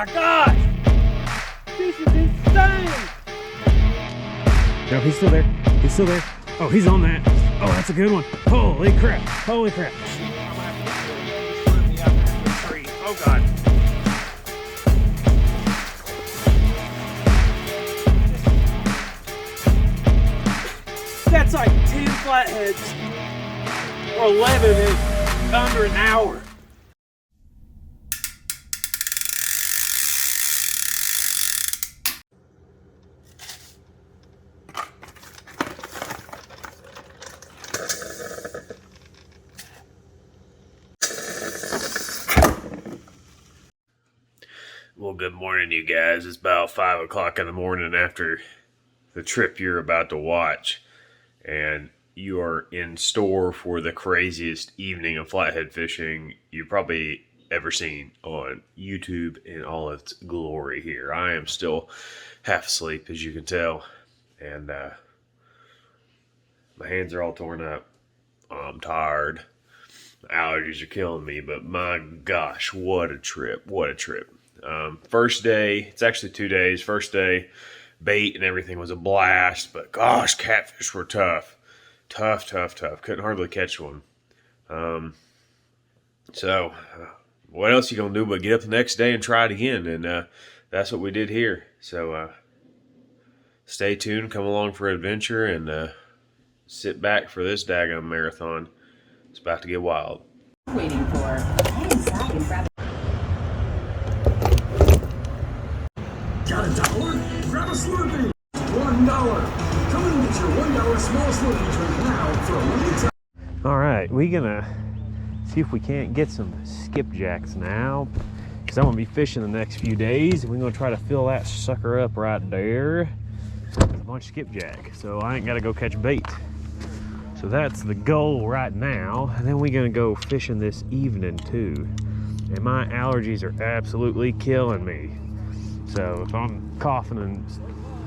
my gosh! This is insane! No, he's still there. He's still there. Oh, he's on that. Oh, that's a good one. Holy crap. Holy crap. Oh, God. That's like 10 flatheads. Or 11 in under an hour. Well, good morning, you guys. It's about 5 o'clock in the morning after the trip you're about to watch, and you are in store for the craziest evening of flathead fishing you've probably ever seen on YouTube in all its glory here. I am still half asleep, as you can tell, and my hands are all torn up. I'm tired. My allergies are killing me, but my gosh, what a trip. What a trip. First day, it's actually 2 days. First day, bait and everything was a blast, but gosh, catfish were tough. Tough. Couldn't hardly catch one. So, what else you gonna do but get up the next day and try it again? And that's what we did here. So, stay tuned, come along for an adventure, and sit back for this daggone marathon. It's about to get wild. Waiting for. Head inside and grab. Got $1? Grab a Slurpee! $1! Come and get your $1 small Slurpee drink now for a limited time. Alright, we're gonna see if we can't get some skipjacks now, because I'm gonna be fishing the next few days, and we're gonna try to fill that sucker up right there with a bunch of skipjack, so I ain't gotta go catch bait. So that's the goal right now, and then we're gonna go fishing this evening too, and my allergies are absolutely killing me. So if I'm coughing and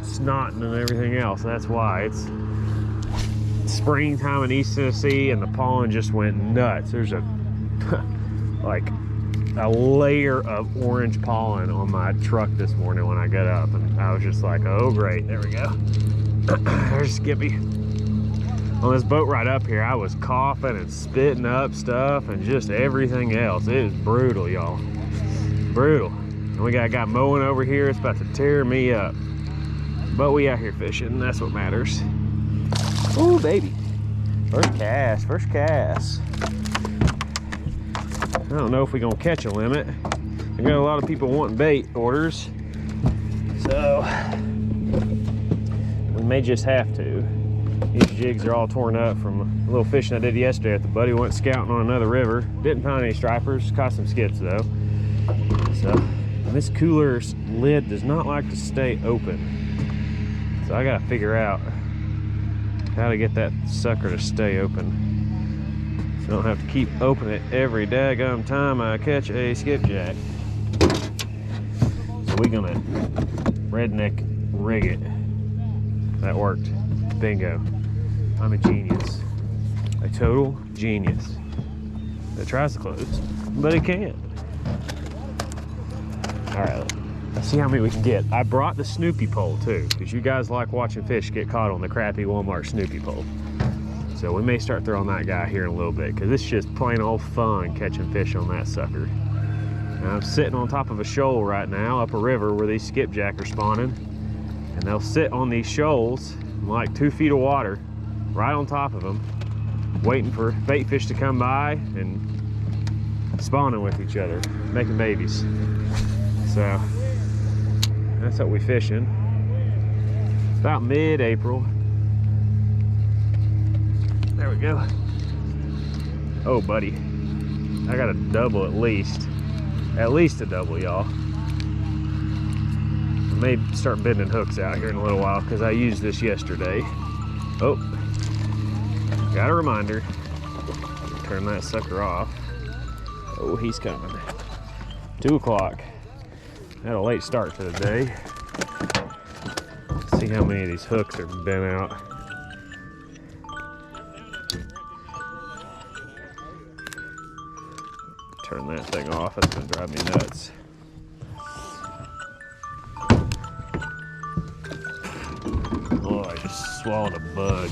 snotting and everything else, that's why. It's springtime in East Tennessee and the pollen just went nuts. There's a like a layer of orange pollen on my truck this morning when I got up, and I was just like, oh great, there we go. There's Skippy. On this boat ride up here, I was coughing and spitting up stuff and just everything else. It is brutal, y'all. Brutal. And we got a guy mowing over here. It's about to tear me up. But we out here fishing. That's what matters. Oh, baby. First cast. First cast. I don't know if we're going to catch a limit. I got a lot of people wanting bait orders. So, we may just have to. These jigs are all torn up from a little fishing I did yesterday at the buddy. Went scouting on another river. Didn't find any stripers. Caught some skips, though. So, this cooler's lid does not like to stay open, so I gotta figure out how to get that sucker to stay open, so I don't have to keep opening it every daggum time I catch a skipjack. So we're gonna redneck rig it. That worked. Bingo. I'm a genius. A total genius. It tries to close, but it can't. All right, let's see how many we can get. I brought the Snoopy pole too, because you guys like watching fish get caught on the crappy Walmart Snoopy pole. So we may start throwing that guy here in a little bit, because it's just plain old fun catching fish on that sucker. And I'm sitting on top of a shoal right now up a river where these skipjack are spawning, and they'll sit on these shoals in like 2 feet of water right on top of them, waiting for bait fish to come by and spawning with each other, making babies. So that's what we're fishing. It's about mid-April. There we go. Oh, buddy. I got a double at least. At least a double, y'all. I may start bending hooks out here in a little while because I used this yesterday. Oh, got a reminder. Turn that sucker off. Oh, he's coming. 2 o'clock. Had a late start to the day. Let's see how many of these hooks are bent out. Turn that thing off. That's gonna drive me nuts. swallowed a bug.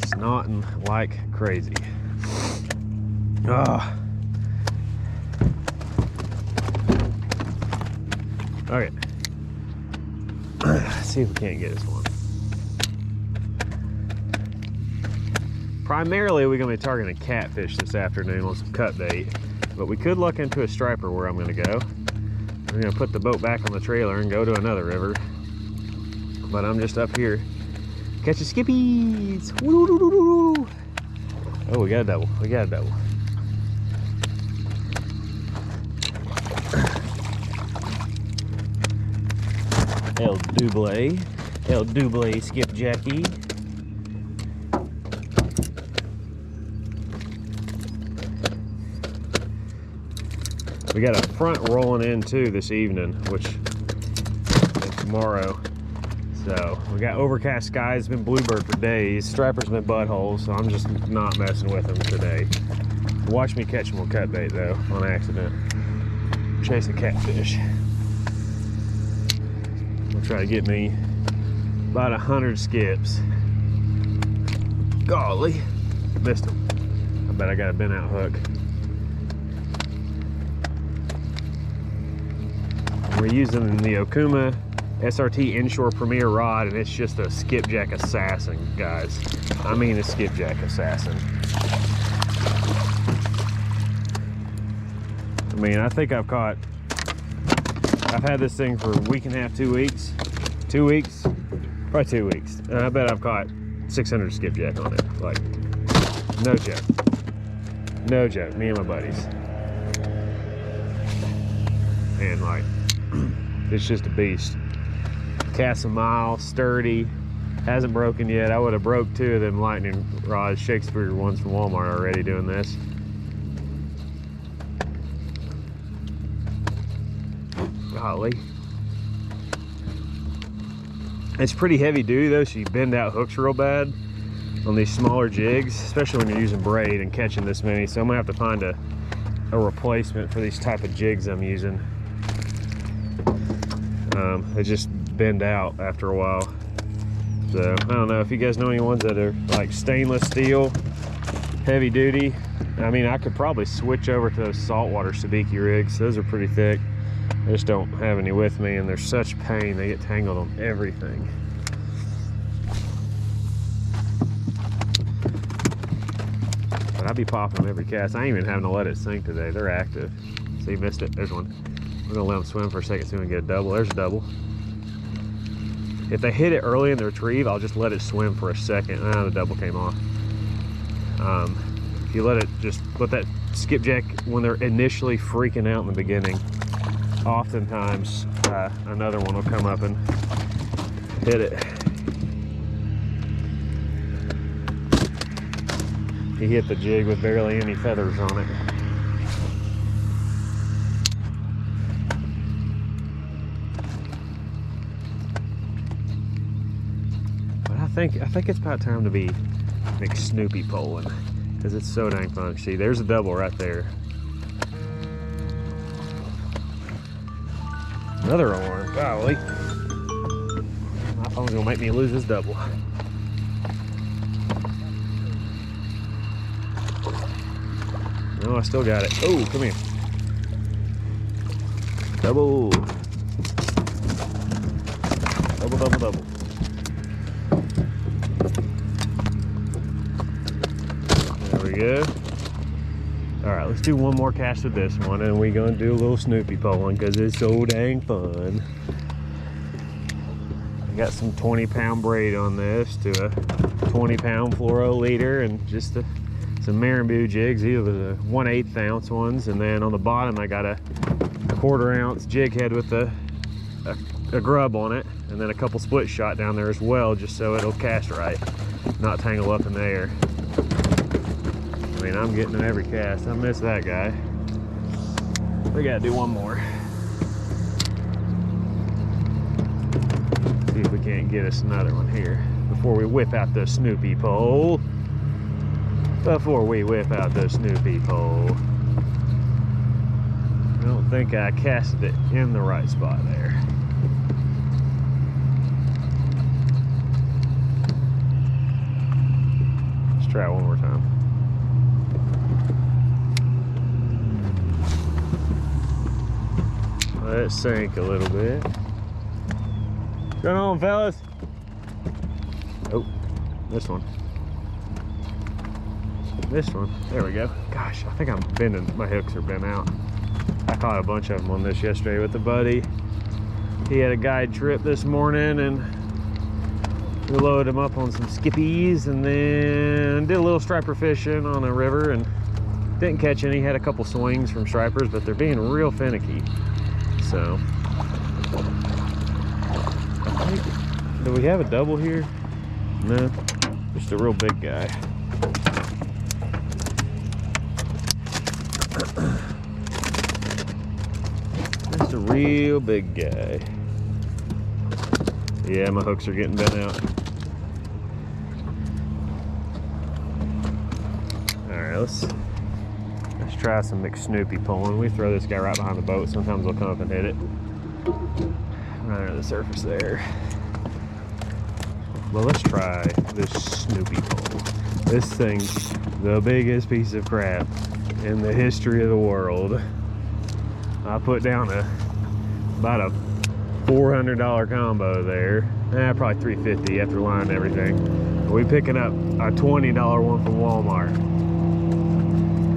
Snotting like crazy. Ah. Okay. Let's see if we can't get this one. Primarily, we're going to be targeting catfish this afternoon on some cut bait, but we could look into a striper where I'm going to go. We're going to put the boat back on the trailer and go to another river. But I'm just up here catching skippies. Woo-doo-doo-doo-doo. Oh, we got a double. We got a double. El Double skipjacky. We got a front rolling in too this evening, which is tomorrow. So we got overcast skies, been bluebird for days. Striper's been buttholes, so I'm just not messing with them today. Watch me catch them on cut bait though, on accident. Chasing catfish. We'll try to get me about 100 skips. Golly, missed him. I bet I got a bent out hook. We're using the Okuma SRT Inshore Premier rod, and it's just a skipjack assassin, guys. I mean a skipjack assassin. I mean, I think I've had this thing for a week and a half, 2 weeks. 2 weeks? Probably 2 weeks. And I bet I've caught 600 skipjack on it. Like, no joke. No joke, me and my buddies. And like, it's just a beast. Cast a mile, sturdy, hasn't broken yet. I would have broke 2 of them lightning rods, Shakespeare ones from Walmart already doing this. Golly. It's pretty heavy duty though, so you bend out hooks real bad on these smaller jigs, especially when you're using braid and catching this many. So I'm gonna have to find a replacement for these type of jigs I'm using. They just bend out after a while. So I don't know if you guys know any ones that are like stainless steel, heavy duty. I mean, I could probably switch over to those saltwater sabiki rigs. Those are pretty thick. I just don't have any with me, and they're such pain. They get tangled on everything. But I'd be popping them every cast. I ain't even having to let it sink today. They're active. See, you missed it. There's one. We're gonna let them swim for a second so we can get a double. There's a double. If they hit it early in the retrieve, I'll just let it swim for a second. Ah, the double came off. If you let that skipjack, when they're initially freaking out in the beginning, oftentimes another one will come up and hit it. He hit the jig with barely any feathers on it. I think it's about time to be Snoopy poling, because it's so dang fun. See, there's a double right there. Another orange. Golly. My phone's gonna make me lose this double. No, I still got it. Oh, come here. Double. Double, double, double. Good. All right, let's do one more cast with this one, and we're gonna do a little Snoopy poling because it's so dang fun. I got some 20-pound braid on this to a 20-pound fluoro leader, and just some marabou jigs. These are the 1/8 ounce ones, and then on the bottom I got a 1/4 ounce jig head with a grub on it, and then a couple split shot down there as well, just so it'll cast right, not tangle up in the air. I mean, I'm getting them every cast. I missed that guy. We gotta do one more. See if we can't and get us another one here before we whip out the Snoopy pole. Before we whip out the Snoopy pole. I don't think I casted it in the right spot there. Let's try it one more time. Let it sink a little bit. What's going on, fellas? Oh, this one. This one. There we go. Gosh, I think I'm bending. My hooks are bent out. I caught a bunch of them on this yesterday with a buddy. He had a guide trip this morning and we loaded him up on some skippies and then did a little striper fishing on a river and didn't catch any. Had a couple swings from stripers, but they're being real finicky. So, do we have a double here? No, just a real big guy. Just a real big guy. Yeah, my hooks are getting bent out. All right, let's try some McSnoopy pulling. We throw this guy right behind the boat. Sometimes they'll come up and hit it. Right under the surface there. Well, let's try this Snoopy pole. This thing's the biggest piece of crap in the history of the world. I put down about a $400 combo there. Probably $350 after lining everything. We picking up a $20 one from Walmart.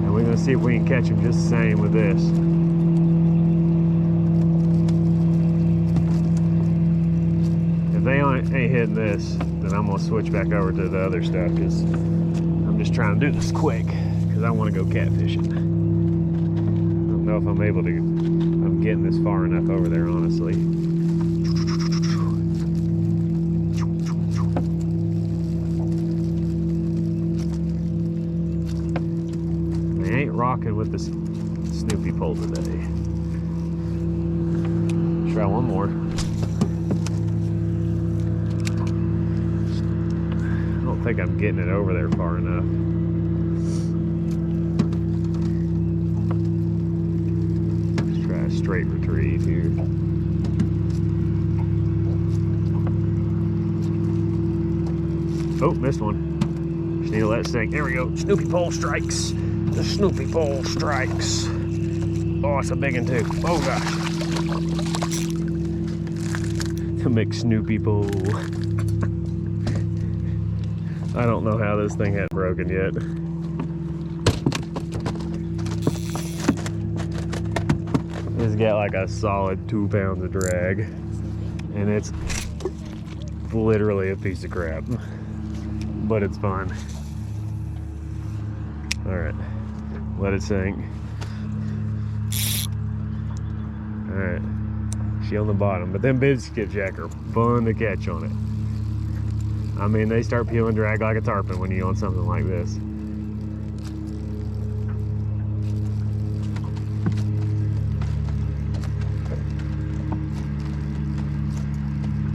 And we're gonna see if we can catch them just the same with this. If they ain't hitting this, then I'm gonna switch back over to the other stuff because I'm just trying to do this quick because I want to go catfishing. I don't know if I'm able to. I'm getting this far enough over there, honestly. They ain't rocking with the Snoopy pole today. Try one more. I don't think I'm getting it over there far enough. Let's try a straight retrieve here. Oh, missed one. Just need to let it sink. There we go. Snoopy pole strikes. The Snoopy pole strikes. Oh, it's a big one too. Oh gosh. The McSnoopy pole. I don't know how this thing hadn't broken yet. It's got like a solid 2 pounds of drag. And it's literally a piece of crap. But it's fun. Alright. Let it sink. Alright. She on the bottom. But them big skipjack are fun to catch on it. I mean, they start peeling drag like a tarpon when you're on something like this.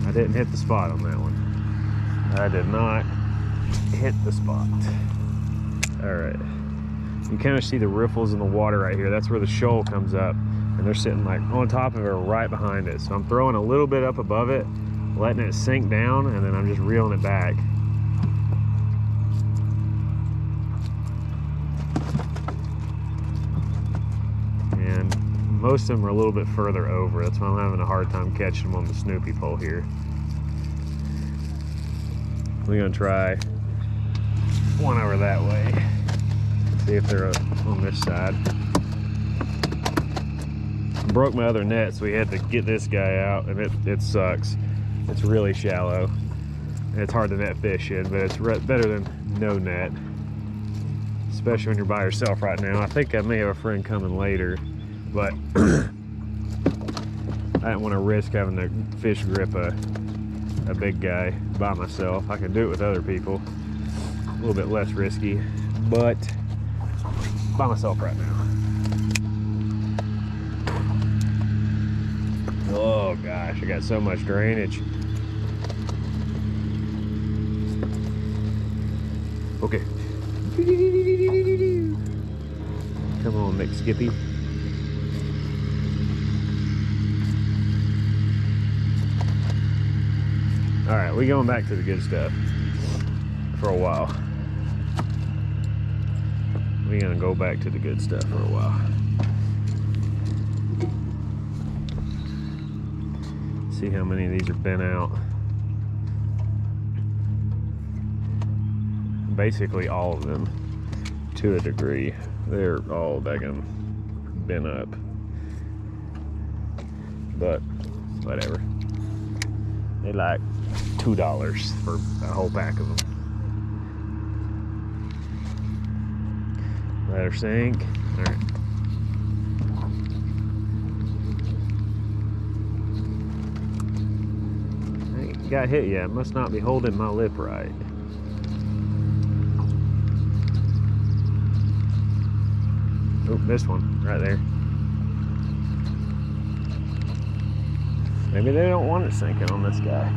I didn't hit the spot on that one. I did not hit the spot. All right. You kind of see the riffles in the water right here. That's where the shoal comes up. And they're sitting like on top of it or right behind it. So I'm throwing a little bit up above it, letting it sink down, and then I'm just reeling it back. And most of them are a little bit further over. That's why I'm having a hard time catching them on the Snoopy pole here. We're gonna try one over that way. See if they're on this side. I broke my other net, so we had to get this guy out, and it sucks. It's really shallow. And it's hard to net fish in, but it's better than no net. Especially when you're by yourself right now. I think I may have a friend coming later, but I didn't want to risk having the fish grip a big guy by myself. I can do it with other people. A little bit less risky, but by myself right now. Oh gosh, I got so much drainage. Okay. Come on, McSkippy. All right, we going back to the good stuff for a while. We're gonna go back to the good stuff for a while. See how many of these are bent out. Basically all of them, to a degree. They're all daggum bent up. But whatever. They like $2 for a whole pack of them. Let her sink. All right. I ain't got hit yet. Must not be holding my lip right. Oh, this one right there. Maybe they don't want it sinking on this guy.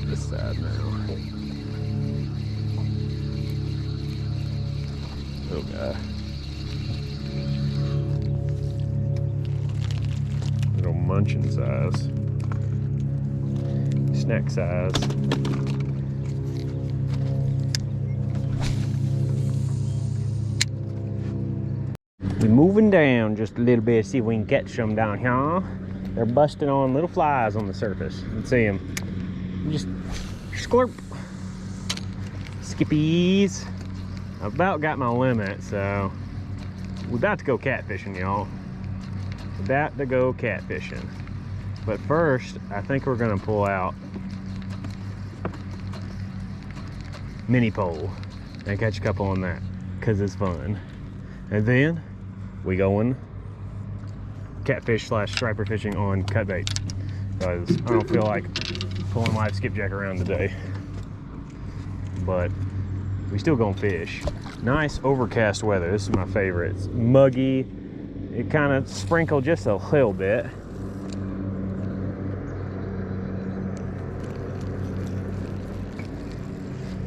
This side now. Oh god. Little munching size. Snack size. We're moving down just a little bit, see if we can catch some down here. They're busting on little flies on the surface. You can see them. Just scorp. Skippies. I've about got my limit, so we're about to go catfishing, y'all. About to go catfishing. But first, I think we're gonna pull out mini pole and catch a couple on that, cause it's fun. And then we going catfish / striper fishing on cut bait, because I don't feel like pulling live skipjack around today. But we still gonna fish. Nice overcast weather. This is my favorite. It's muggy. It kind of sprinkled just a little bit.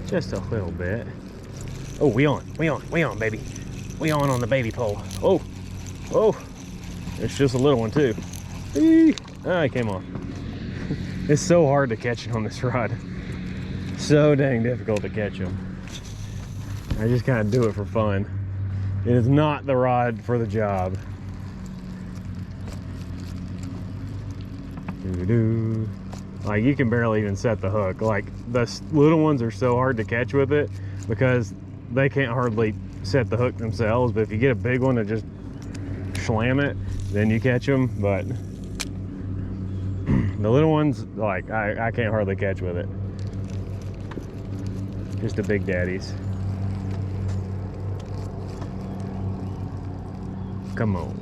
Just a little bit. Oh, we on, baby. We on the baby pole. Oh, oh, it's just a little one too. Eee. Ah, it came on. It's so hard to catch it on this rod. So dang difficult to catch them. I just kind of do it for fun. It is not the rod for the job. Doo-doo. Like, you can barely even set the hook. Like, the little ones are so hard to catch with it because they can't hardly set the hook themselves. But if you get a big one to just slam it, then you catch them. But the little ones, like, I can't hardly catch with it. Just the big daddies. Come on.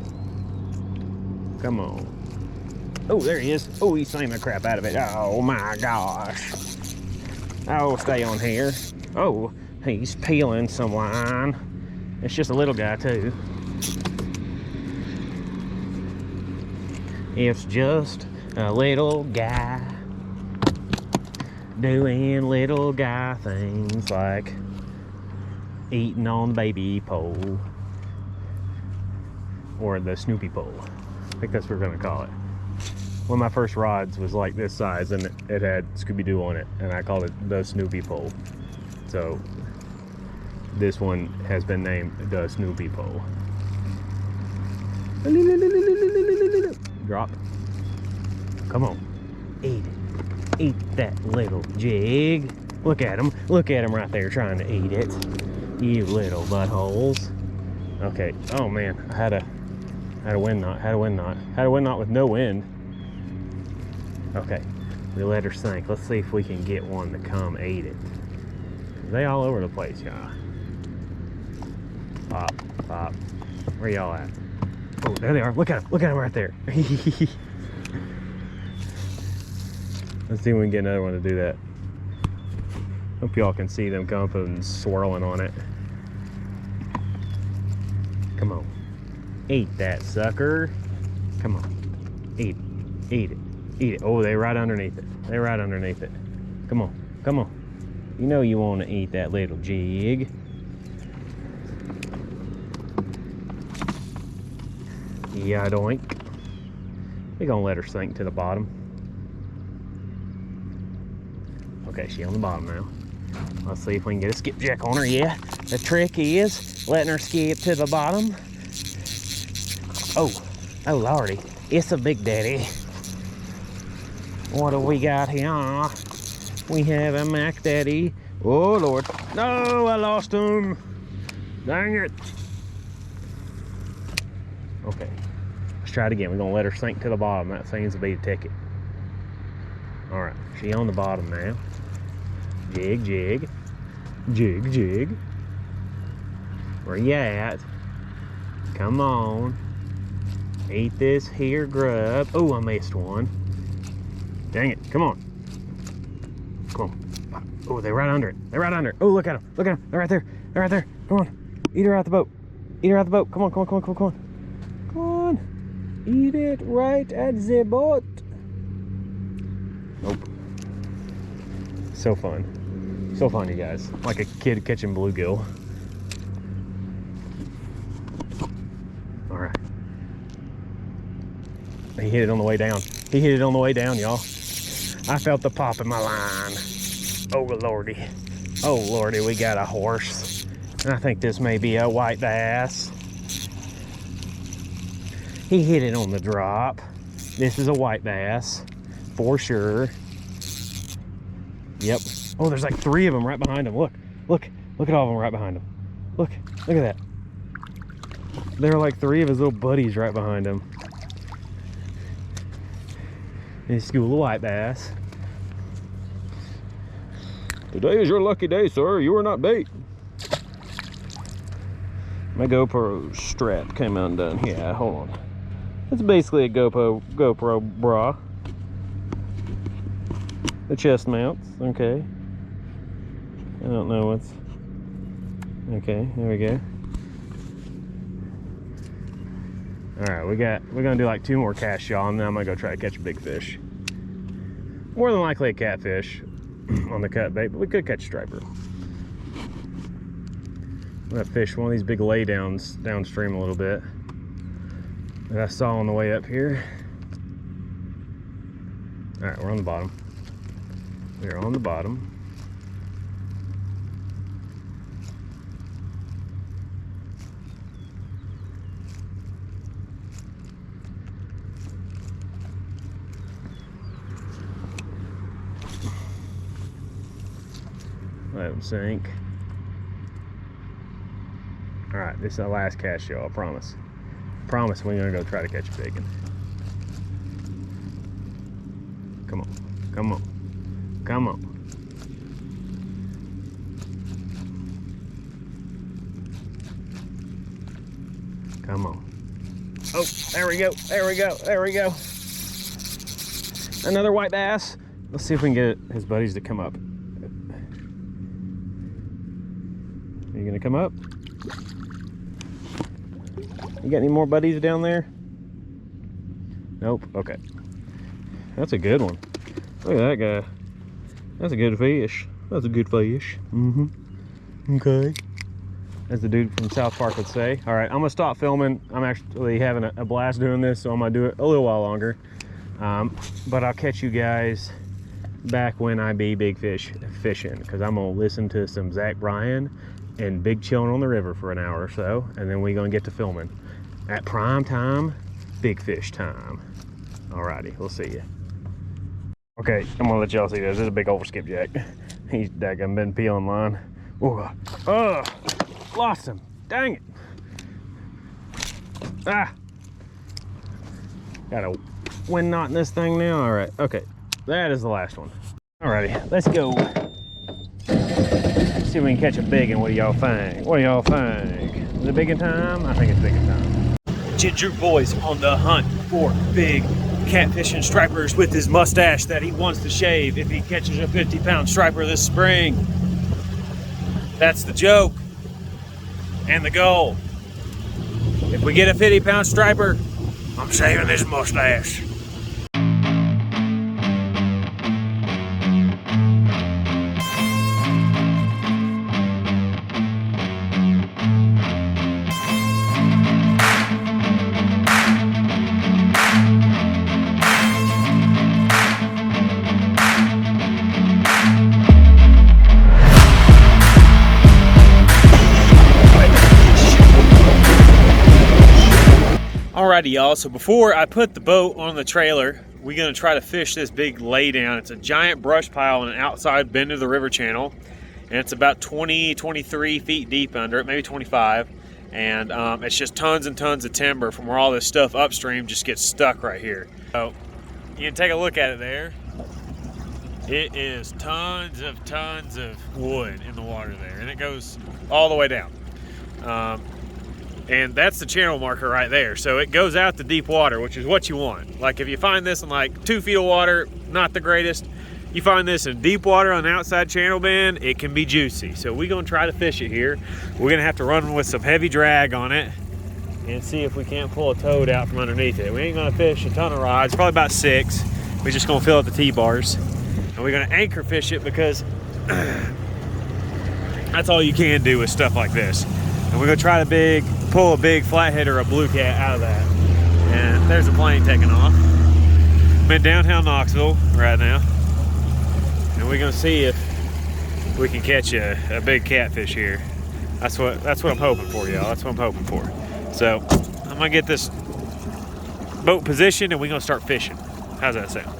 Come on. Oh, there he is. Oh, he's slaming the crap out of it. Oh my gosh. Oh, stay on here. Oh, he's peeling some line. It's just a little guy too. It's just a little guy doing little guy things like eating on the baby pole, or the Snoopy pole. I think that's what we're gonna call it. One of my first rods was like this size, and it had Scooby-Doo on it, and I called it the Snoopy pole. So this one has been named the Snoopy pole. Drop. Come on. Eat it. Eat that little jig. Look at him. Look at him right there trying to eat it. You little buttholes. Okay. Oh man, I had a Had a wind knot, had a wind knot. Had a wind knot with no wind. Okay, we let her sink. Let's see if we can get one to come eat it. They all over the place, y'all. Pop, pop. Where y'all at? Oh, there they are. Look at them right there. Let's see if we can get another one to do that. Hope y'all can see them coming up and swirling on it. Come on. Eat that sucker. Come on. Eat it. Eat it. Eat it. Oh, they're right underneath it. They're right underneath it. Come on. Come on. You know you want to eat that little jig. Yeah, doink. We're gonna let her sink to the bottom. Okay, she on the bottom now. Let's see if we can get a skipjack on her. Yeah, the trick is letting her skip to the bottom. Oh lordy, it's a big daddy. What do we got here? We have a Mac Daddy. Oh Lord, no, I lost him. Dang it. Okay, let's try it again. We're gonna let her sink to the bottom. That seems to be the ticket. All right, she on the bottom now. Jig, jig, jig, jig. Where you at? Come on. Eat this here grub. Oh, I missed one. Dang it, come on. Come on. Oh, they're right under it. They're right under it. Oh, look at them. Look at them. They're right there. They're right there. Come on. Eat her out the boat. Eat her out the boat. Come on, come on, come on, come on, come on. Come on. Eat it right at the boat. Nope. So fun. So fun, you guys. Like a kid catching bluegill. Alright. He hit it on the way down. He hit it on the way down, y'all. I felt the pop in my line. Oh lordy. Oh lordy, we got a horse. And I think this may be a white bass. He hit it on the drop. This is a white bass. For sure. Yep. Oh, there's like 3 of them right behind him. Look. Look. Look at all of them right behind him. Look. Look at that. There are like 3 of his little buddies right behind him. His school of white bass. Today is your lucky day, sir. You are not bait. My GoPro strap came undone. Yeah, hold on. It's basically a GoPro bra. The chest mounts, okay. I don't know what's... Okay, there we go. Alright, we're gonna do like 2 more casts, y'all, and then I'm gonna go try to catch a big fish. More than likely a catfish on the cut bait, but we could catch a striper. I'm gonna fish one of these big laydowns downstream a little bit that I saw on the way up here. Alright, we're on the bottom. We're on the bottom. Let them sink. Alright, this is the last cast, y'all, I promise. Promise we're gonna go try to catch a big one. Come on, come on, come on. Come on. Oh, there we go, there we go, there we go. Another white bass. Let's see if we can get his buddies to come up. Are you gonna come up? You got any more buddies down there? Nope, okay. That's a good one. Look at that guy. That's a good fish. That's a good fish. Mm-hmm. Okay. As the dude from South Park would say. All right, I'm gonna stop filming. I'm actually having a blast doing this, so I'm gonna do it a little while longer. But I'll catch you guys back when I be big fish fishing, because I'm gonna listen to some Zach Bryan and Big Chillin' on the River for an hour or so, and then we're gonna get to filming. At prime time, big fish time. Alrighty, we'll see you. Okay, I'm gonna let y'all see this. This is a big old skipjack. He's daggone been peeling line. Oh, lost him. Dang it. Ah, Got a wind knot in this thing now. All right, okay. That is the last one. Alrighty, let's go. See if we can catch a big one. What do y'all think? What do y'all think? Is it big in time? I think it's big in time. Ginger Boy's on the hunt for big catfishing stripers with his mustache that he wants to shave if he catches a 50-pound striper this spring. That's the joke and the goal. If we get a 50-pound striper, I'm shaving his mustache. Alrighty, y'all, so before I put the boat on the trailer, we're gonna try to fish this big laydown. It's a giant brush pile on an outside bend of the river channel, and it's about 23 feet deep under it, maybe 25, and it's just tons and tons of timber from where all this stuff upstream just gets stuck right here. So you can take a look at it there. It is tons of wood in the water there, and it goes all the way down. And that's the channel marker right there. So it goes out to deep water, which is what you want. Like if you find this in like 2 feet of water, not the greatest. You find this in deep water on the outside channel bend, it can be juicy. So we're gonna try to fish it here. We're gonna have to run with some heavy drag on it and see if we can't pull a toad out from underneath it. We ain't gonna fish a ton of rods, probably about 6. We're just gonna fill up the T-bars. And we're gonna anchor fish it because that's all you can do with stuff like this. And we're gonna try to pull a big flathead or a blue cat out of that. And there's a plane taking off. I'm in downtown Knoxville right now. And we're gonna see if we can catch a big catfish here. That's what I'm hoping for, y'all. That's what I'm hoping for. So I'm gonna get this boat positioned and we're gonna start fishing. How's that sound?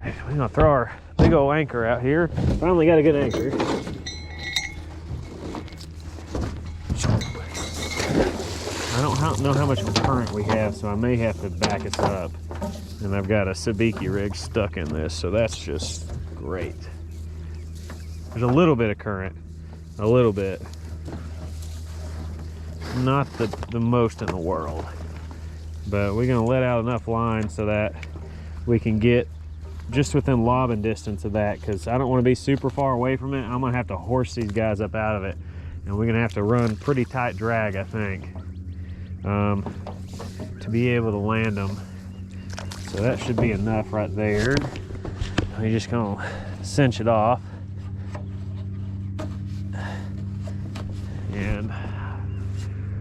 We're gonna throw our big old anchor out here. Finally got a good anchor. I don't know how much current we have, so I may have to back us up. And I've got a sabiki rig stuck in this, so that's just great. There's a little bit of current, a little bit. Not the most in the world. But we're gonna let out enough line so that we can get just within lobbing distance of that, because I don't want to be super far away from it. I'm gonna have to horse these guys up out of it. And we're gonna have to run pretty tight drag, I think, to be able to land them. So that should be enough right there. We're just gonna cinch it off. And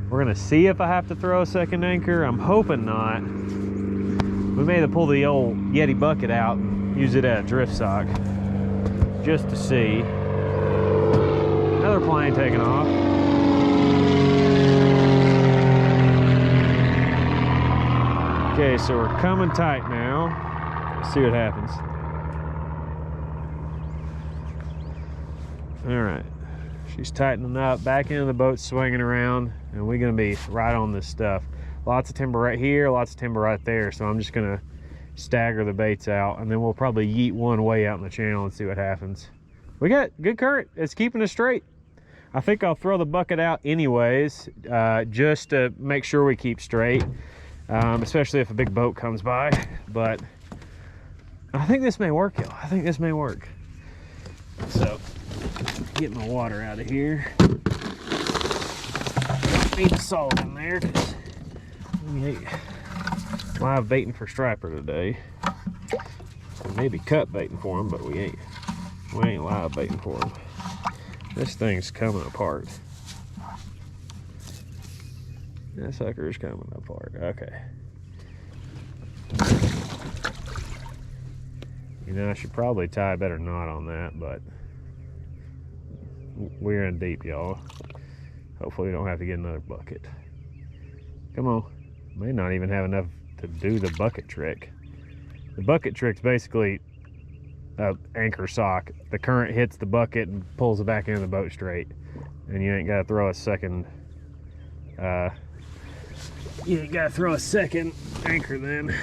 we're gonna see if I have to throw a second anchor. I'm hoping not. We may have to pull the old Yeti bucket out and use it as a drift sock just to see. Another plane taking off. Okay, so we're coming tight now. Let's see what happens. All right, she's tightening up, back into the boat, swinging around, and we're gonna be right on this stuff. Lots of timber right here, lots of timber right there, so I'm just gonna stagger the baits out, and then we'll probably yeet one way out in the channel and see what happens. We got good current, it's keeping us straight. I think I'll throw the bucket out anyways, just to make sure we keep straight, especially if a big boat comes by. But I think this may work, y'all. I think this may work. So, get my water out of here. Need the salt in there, because we ain't live baiting for striper today. Maybe cut baiting for them, but we ain't live baiting for them. This thing's coming apart. That sucker's coming apart. Okay. You know, I should probably tie a better knot on that, but we're in deep, y'all. Hopefully we don't have to get another bucket. Come on. May not even have enough to do the bucket trick. The bucket trick's basically an anchor sock. The current hits the bucket and pulls it back into the boat straight, and you ain't got to throw a second You gotta throw a second anchor then,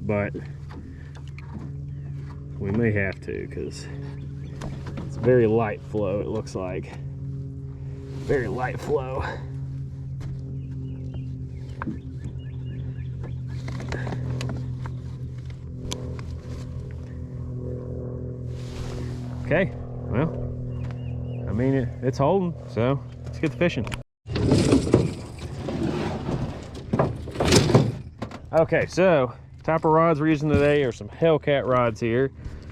but we may have to because it's very light flow, it looks like. Very light flow. Okay, well, I mean, it's holding, so let's get the fishing. Okay, so type of rods we're using today are some Hellcat rods here.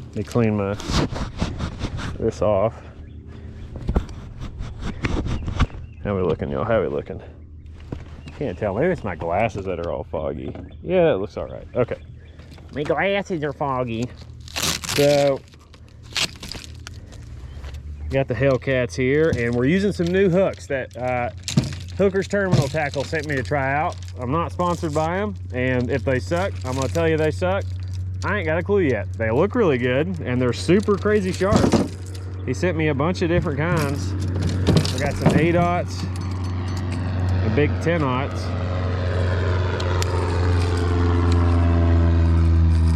Let me clean this off. How we looking, y'all? How we looking? Can't tell. Maybe it's my glasses that are all foggy. Yeah, that looks all right. Okay. My glasses are foggy. So, got the Hellcats here, and we're using some new hooks that Hooker's Terminal Tackle sent me to try out. I'm not sponsored by them, and if they suck, I'm gonna tell you they suck. I ain't got a clue yet. They look really good, and they're super crazy sharp. He sent me a bunch of different kinds. I got some 8/0s, a big 10/0s.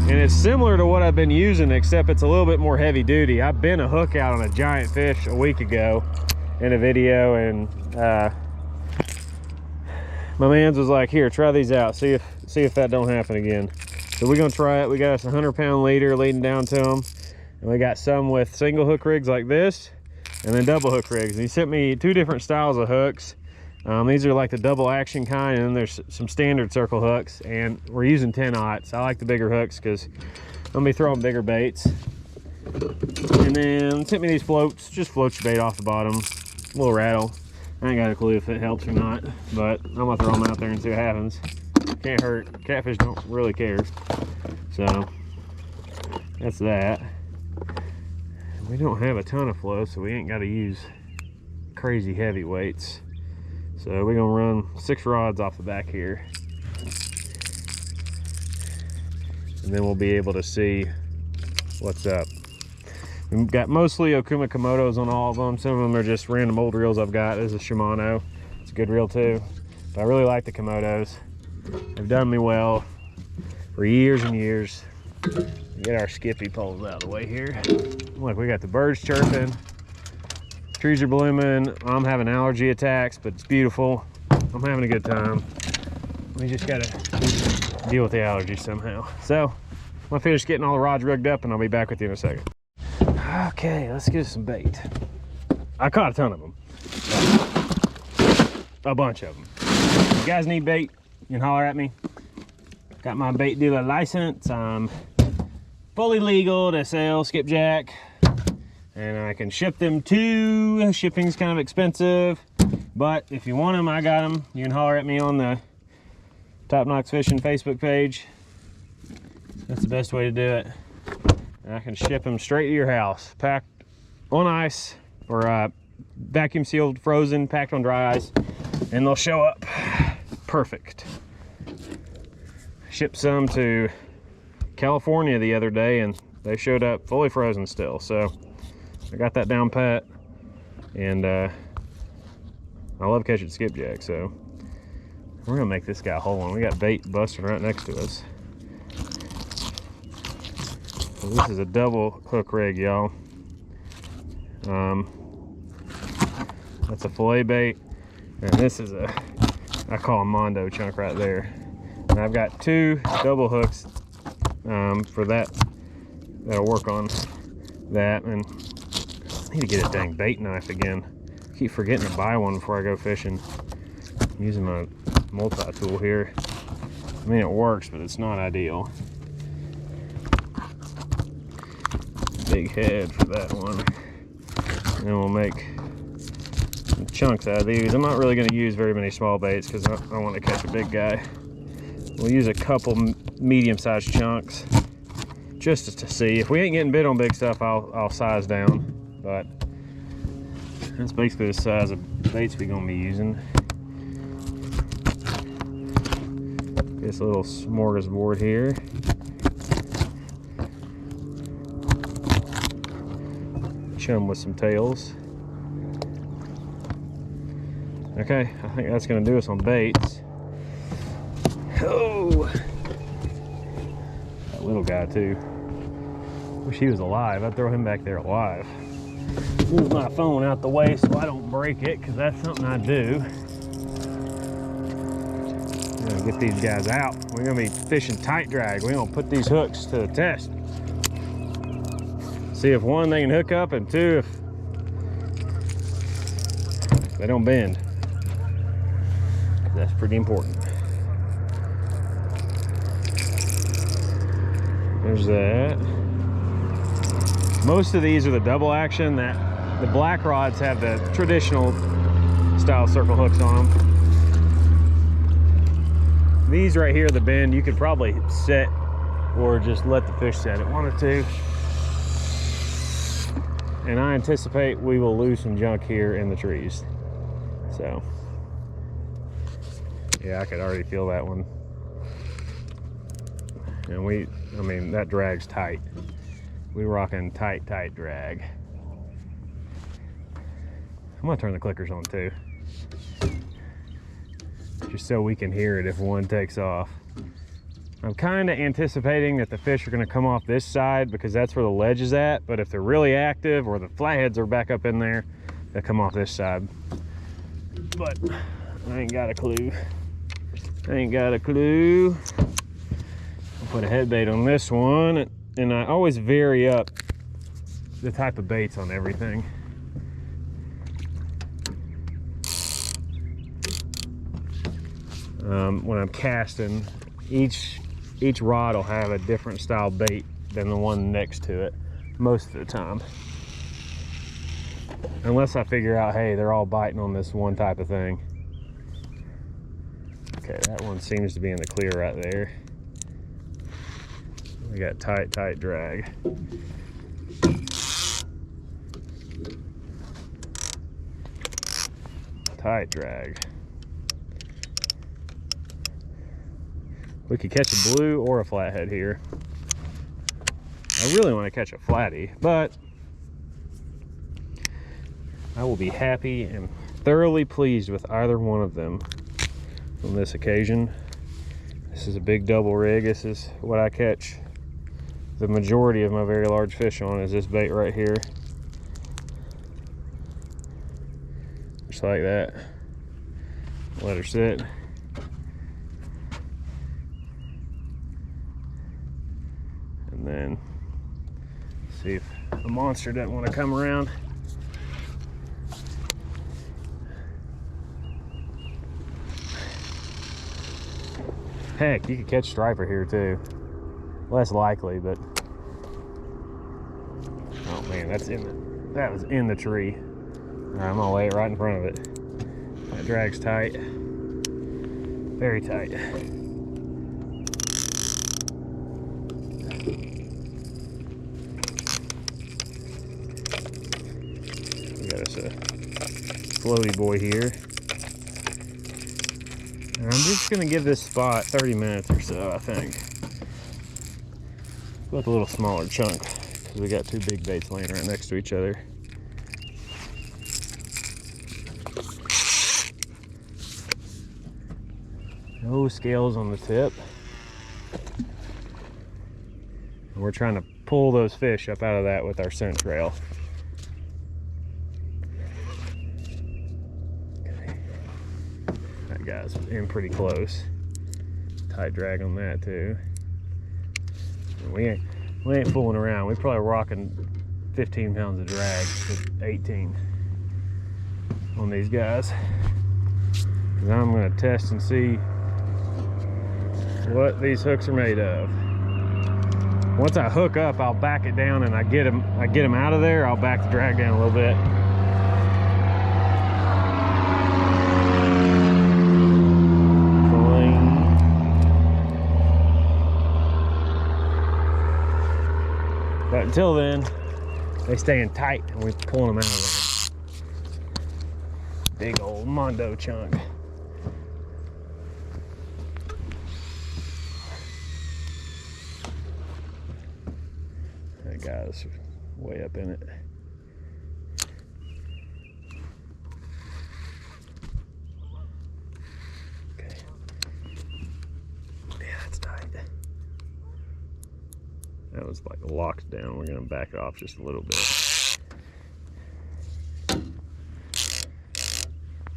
And it's similar to what I've been using, except it's a little bit more heavy duty. I've been a hook out on a giant fish a week ago in a video, and my man's was like, here, try these out, see if that don't happen again. So we're gonna try it. We got us a 100-pound leader leading down to them, and we got some with single hook rigs like this, and then double hook rigs. And he sent me 2 different styles of hooks. These are like the double action kind, and then there's some standard circle hooks, and we're using 10/0s. I like the bigger hooks because I'm gonna be throwing bigger baits. And then sent me these floats, just floats your bait off the bottom, a little rattle. I ain't got a clue if it helps or not, but I'm gonna throw them out there and see what happens. Can't hurt. Catfish don't really care. So that's that. We don't have a ton of flow, so we ain't got to use crazy heavy weights. So we're gonna run 6 rods off the back here, and then we'll be able to see what's up. We've got mostly Okuma Komodos on all of them. Some of them are just random old reels I've got. This is a Shimano. It's a good reel too. But I really like the Komodos. They've done me well for years and years. Get our skippy poles out of the way here. Look, we got the birds chirping. Trees are blooming. I'm having allergy attacks, but it's beautiful. I'm having a good time. We just gotta deal with the allergies somehow. So I'm gonna finish getting all the rods rigged up, and I'll be back with you in a second. Okay, let's get some bait. I caught a ton of them. A bunch of them. If you guys need bait, you can holler at me. Got my bait dealer license. I'm fully legal to sell skipjack, and I can ship them too. Shipping's kind of expensive, but if you want them, I got them. You can holler at me on the Top Knox Fishing Facebook page. That's the best way to do it. And I can ship them straight to your house, packed on ice, or vacuum sealed, frozen, packed on dry ice, and they'll show up perfect. Shipped some to California the other day, and they showed up fully frozen still. So I got that down pat, and I love catching skipjack, so we're gonna make this guy hold on. We got bait busting right next to us. So this is a double hook rig, y'all. That's a fillet bait, and this is a, I call a Mondo chunk right there. And I've got 2 double hooks for that, that'll work on that. And I need to get a dang bait knife again. I keep forgetting to buy one before I go fishing. I'm using my multi-tool here. I mean, it works, but it's not ideal. Big head for that one. And then we'll make some chunks out of these. I'm not really going to use very many small baits because I want to catch a big guy. We'll use a couple medium-sized chunks just to see. If we ain't getting bit on big stuff, I'll size down. But that's basically the size of baits we're going to be using. This little smorgasbord here. Chum with some tails. Okay, I think that's going to do us on baits. Oh, that little guy too. Wish he was alive. I'd throw him back there alive. Move my phone out the way so I don't break it, because that's something I do. I'm gonna get these guys out. We're gonna be fishing tight drag. We're gonna put these hooks to the test. See if one, they can hook up, and two, if they don't bend. That's pretty important. There's that. Most of these are the double action. That the black rods have the traditional style circle hooks on them. These right here, the bend, you could probably set or just let the fish set it, one or two. And I anticipate we will lose some junk here in the trees. So, yeah, I could already feel that one. And I mean, that drag's tight. We rocking tight drag. I'm gonna turn the clickers on too, just so we can hear it if one takes off. I'm kind of anticipating that the fish are gonna come off this side because that's where the ledge is at, but if they're really active or the flatheads are back up in there, they'll come off this side. But I ain't got a clue. I'll put a head bait on this one, and I always vary up the type of baits on everything. When I'm casting, each rod will have a different style bait than the one next to it most of the time. Unless I figure out, hey, they're all biting on this one type of thing. Okay, that one seems to be in the clear right there. We got tight drag. Tight drag. We could catch a blue or a flathead here. I really want to catch a flatty, but I will be happy and thoroughly pleased with either one of them on this occasion. This is a big double rig. This is what I catch the majority of my very large fish on, is this bait right here. Just like that. Let her sit. And then see if a monster doesn't want to come around. Heck, you could catch striper here too. Less likely, but oh man, that was in the tree. All right, I'm gonna lay it right in front of it. That drag's tight, very tight. We got us a floaty boy here. And I'm just gonna give this spot 30 minutes or so, I think. With a little smaller chunk, because we got two big baits laying right next to each other. No scales on the tip. And we're trying to pull those fish up out of that with our scent trail. Okay. That guy's in pretty close. Tight drag on that too. We ain't fooling around. We're probably rocking 15 pounds of drag to 18 on these guys. Because I'm going to test and see what these hooks are made of. Once I hook up, I'll back it down and I get them out of there. I'll back the drag down a little bit. But until then, they stay in tight and we're pulling them out of there. Big old Mondo chunk. That guy's way up in it. Okay. That was like locked down. We're gonna back it off just a little bit.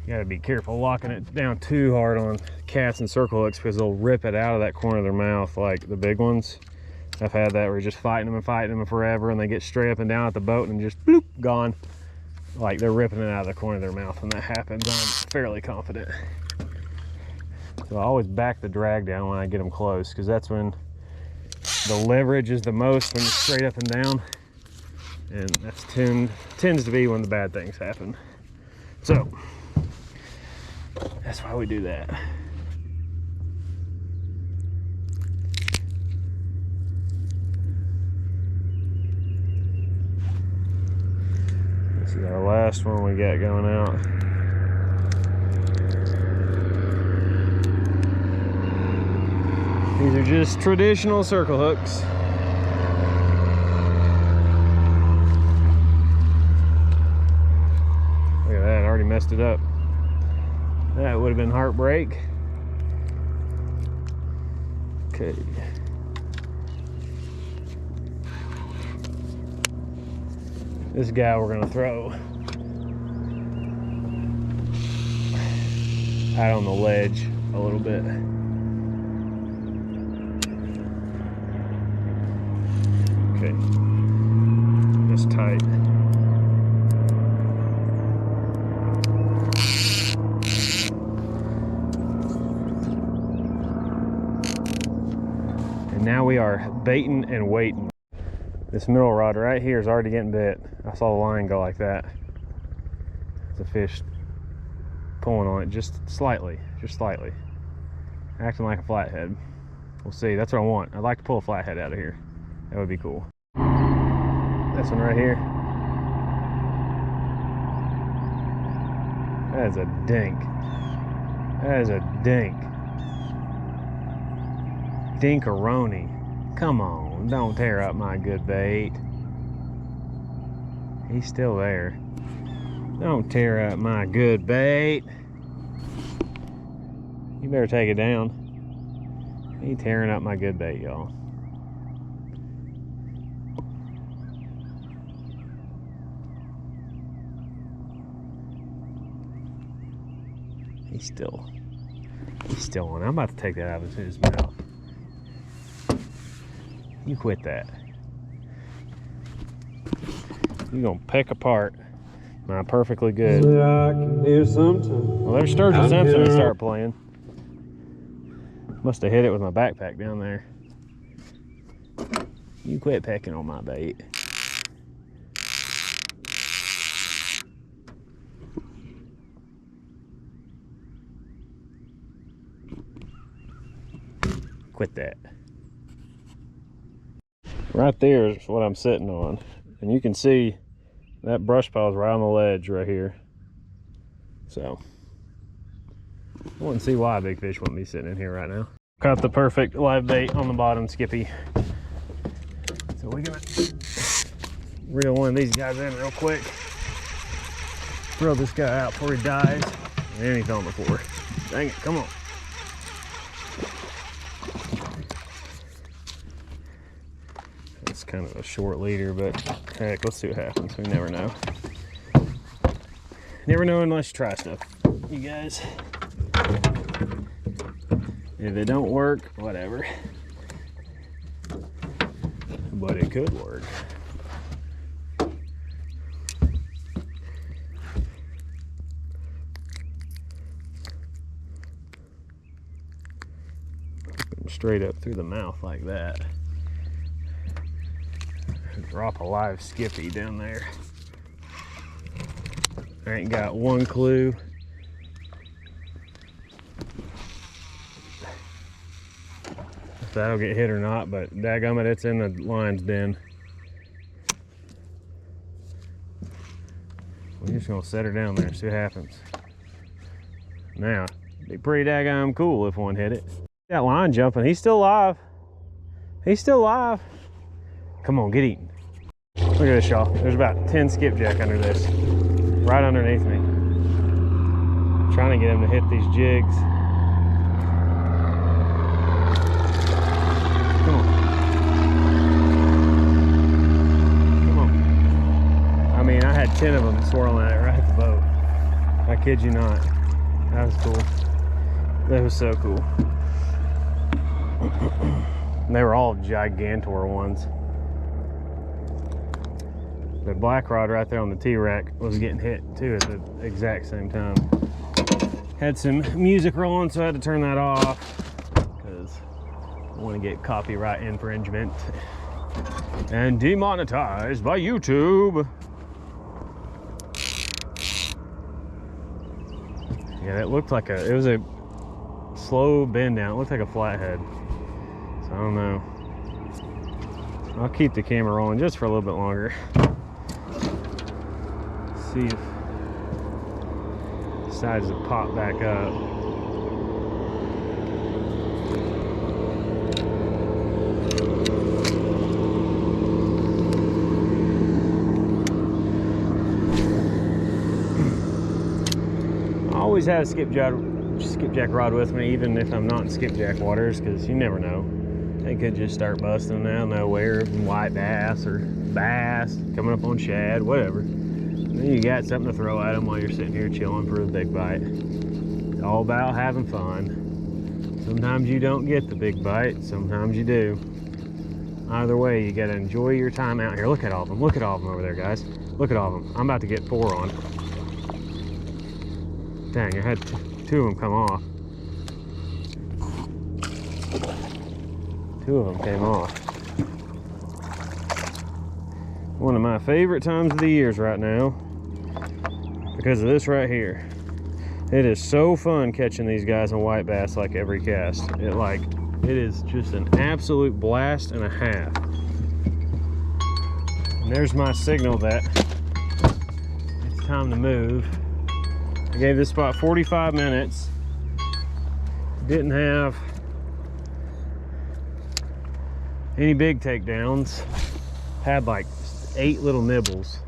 You gotta be careful locking it down too hard on cats and circle hooks because they'll rip it out of that corner of their mouth, like the big ones. I've had that where you're just fighting them forever and they get straight up and down at the boat and just bloop, gone. Like they're ripping it out of the corner of their mouth when that happens. I'm fairly confident. So I always back the drag down when I get them close because that's when the leverage is the most, when you're straight up and down. And that's tends to be when the bad things happen. So that's why we do that. This is our last one we got going out. These are just traditional circle hooks. Look at that, I already messed it up. That would have been heartbreak. Okay. This guy we're gonna throw out on the ledge a little bit. Okay, just tight. And now we are baiting and waiting. This middle rod right here is already getting bit. I saw the line go like that. The fish pulling on it just slightly, acting like a flathead. We'll see. That's what I want. I'd like to pull a flathead out of here. That would be cool. This one right here. That is a dink. That is a dink. Dinkaroni. Come on, don't tear up my good bait. He's still there. Don't tear up my good bait. You better take it down. He's tearing up my good bait, y'all. He's still on. I'm about to take that out of his mouth. You quit that. You're gonna peck apart my perfectly good. I can hear something. Well, there's Sturgeon Simpson to start playing. Must have hit it with my backpack down there. You quit pecking on my bait. Quit that. Right there is what I'm sitting on. And you can see that brush pile is right on the ledge right here. So I wouldn't see why a big fish wouldn't be sitting in here right now. Caught the perfect live bait on the bottom, Skippy. So we're gonna reel one of these guys in real quick. Throw this guy out before he dies. And he's on the floor. Dang it, come on. It's kind of a short leader, but heck, let's see what happens. We never know. Never know unless you try stuff, you guys. If it don't work, whatever. But it could work. Straight up through the mouth like that. Drop a live Skippy down there. I ain't got one clue. If that'll get hit or not, but dadgummit, it's in the lion's den. We're just gonna set her down there and see what happens. Now, it'd be pretty daggum cool if one hit it. That line jumping, he's still alive. He's still alive. Come on, get eaten. Look at this, y'all. There's about 10 skipjack under this. Right underneath me. I'm trying to get him to hit these jigs. Come on. 10 of them swirling at it right at the boat. I kid you not. That was cool. That was so cool. They were all gigantor ones. The black rod right there on the T-rack was getting hit too at the exact same time. Had some music rolling, so I had to turn that off because I want to get copyright infringement and demonetized by YouTube. Yeah, it looked like it was a slow bend down. It looked like a flathead. So I don't know. I'll keep the camera rolling just for a little bit longer. See if it decides to pop back up. I always have a skipjack rod with me, even if I'm not in skipjack waters, because you never know. They could just start busting out of nowhere, white bass or bass coming up on shad, whatever. And then you got something to throw at them while you're sitting here chilling for a big bite. It's all about having fun. Sometimes you don't get the big bite, sometimes you do. Either way, you gotta enjoy your time out here. Look at all of them. Look at all of them over there, guys. Look at all of them. I'm about to get 4 on. Dang, I had 2 of them come off. 2 of them came off. One of my favorite times of the years right now because of this right here. It is so fun catching these guys on white bass like every cast. It is just an absolute blast and a half. And there's my signal that it's time to move. I gave this spot 45 minutes. Didn't have any big takedowns. Had like 8 little nibbles.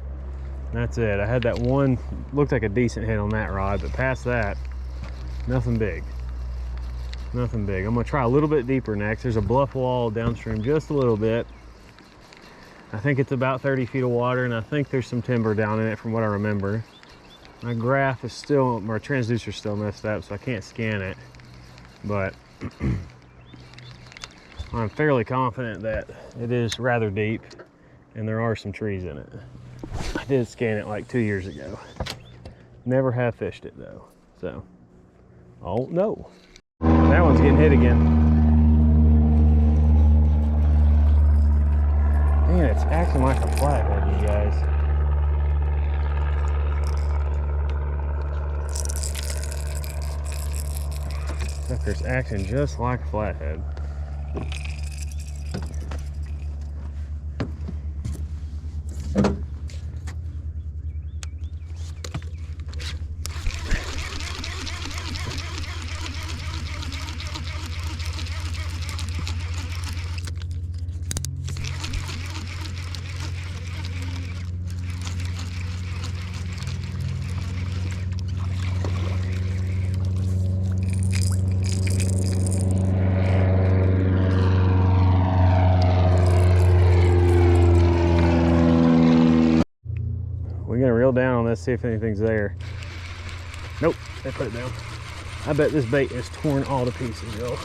That's it. I had that one, looked like a decent hit on that rod, but past that, nothing big. Nothing big. I'm gonna try a little bit deeper next. There's a bluff wall downstream just a little bit. I think it's about 30 feet of water, and I think there's some timber down in it from what I remember. My graph is still, my transducer's still messed up, so I can't scan it. But I'm fairly confident that it is rather deep and there are some trees in it. I did scan it like 2 years ago. Never have fished it though, so. Oh no. That one's getting hit again. Man, it's acting like a flathead, you guys. Sucker's acting just like a flathead. We're gonna reel down on this, see if anything's there. Nope, they put it down. I bet this bait is torn all to pieces, yo.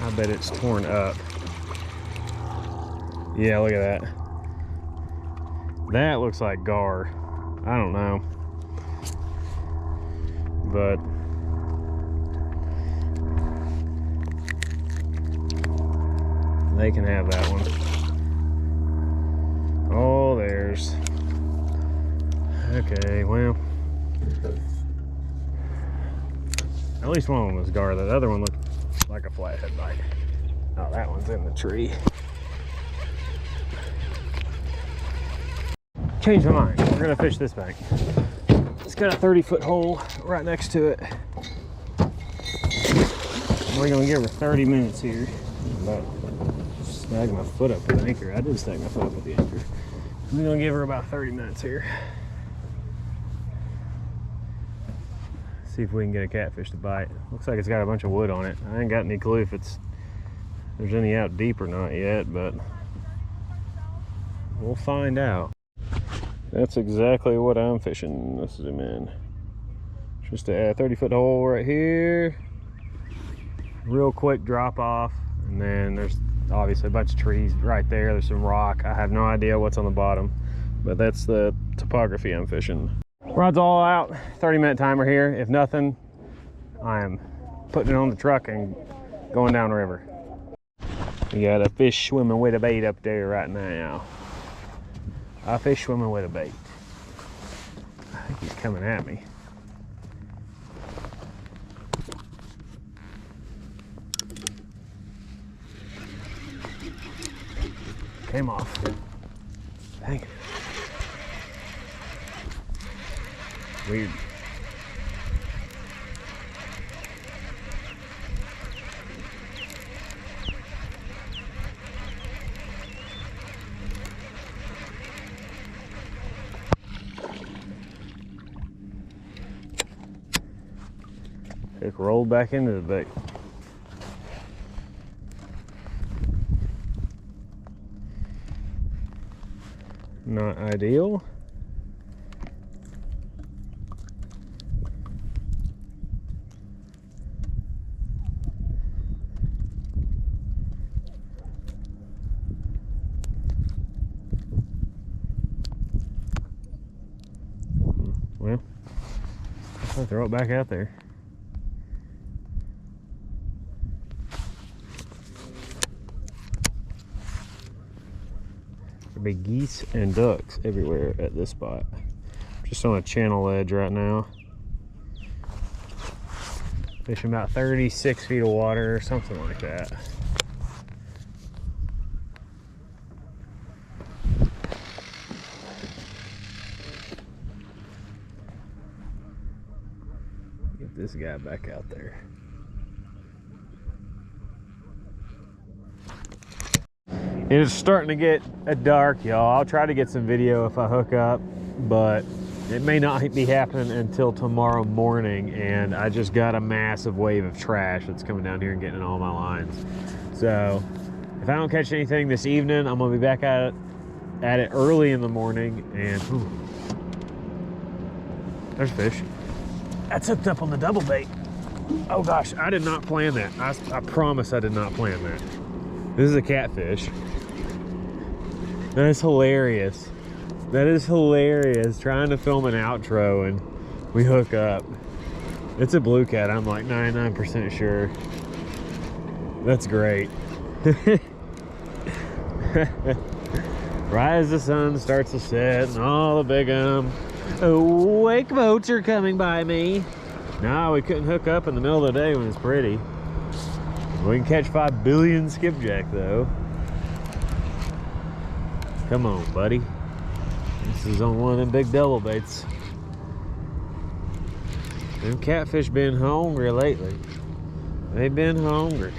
I bet it's torn up. Yeah, look at that. That looks like gar. I don't know. But they can have that one. Oh, there's. Okay, well. At least one of them was gar. The other one looked like a flathead bite. Oh, that one's in the tree. Changed my mind. We're gonna fish this bank. It's got a 30-foot hole right next to it. We're gonna give her 30 minutes here. But snag my foot up with the anchor. I did snag my foot up with the anchor. We're gonna give her about 30 minutes here. See if we can get a catfish to bite. Looks like it's got a bunch of wood on it. I ain't got any clue if there's any out deep or not yet, but We'll find out. That's exactly what I'm fishing. Let's zoom in. Just a 30-foot hole right here. Real quick drop off. And then there's obviously a bunch of trees right there. There's some rock. I have no idea what's on the bottom, but that's the topography I'm fishing. Rod's all out. 30-minute timer here. If nothing, I am putting it on the truck and going down river. We got a fish swimming with a bait up there right now. A fish swimming with a bait. I think he's coming at me. Came off. Dang it. Weird. It rolled back into the bait. Not ideal. Well, I'll throw it back out there. There'll be geese and ducks everywhere at this spot. Just on a channel edge right now. Fishing about 36 feet of water or something like that. Get this guy back out there. It is starting to get dark, y'all. I'll try to get some video if I hook up, but it may not be happening until tomorrow morning, and I just got a massive wave of trash that's coming down here and getting in all my lines. So if I don't catch anything this evening, I'm gonna be back at it early in the morning, and there's fish. That's hooked up on the double bait. Oh gosh, I did not plan that. I promise I did not plan that. This is a catfish. That is hilarious. That is hilarious. Trying to film an outro and we hook up. It's a blue cat, I'm like 99% sure. That's great. Right as the sun starts to set and all the big wake boats are coming by me. No, we couldn't hook up in the middle of the day when it's pretty. We can catch 5 billion skipjack though. Come on, buddy. This is on one of them big double baits. Them catfish been hungry lately. They've been hungry.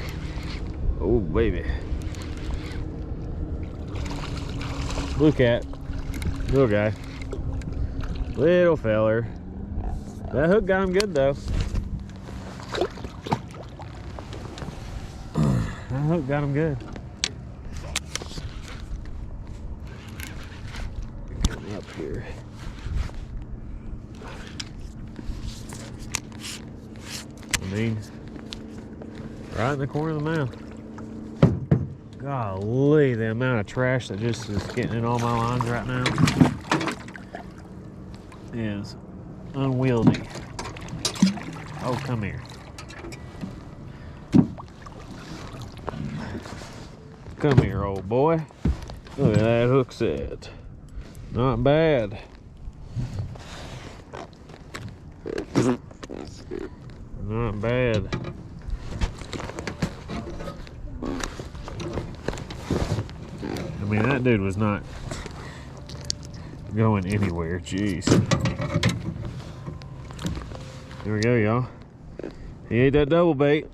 Oh, baby. Blue cat. Little guy. Little feller. That hook got him good though. That hook got him good. Coming up here. I mean, right in the corner of the mouth. Golly, the amount of trash that just is getting in all my lines right now is unwieldy. Oh, come here. Come here, old boy. Look at that hook set. Not bad. Not bad. I mean, that dude was not going anywhere. Jeez. Here we go, y'all. He ate that double bait.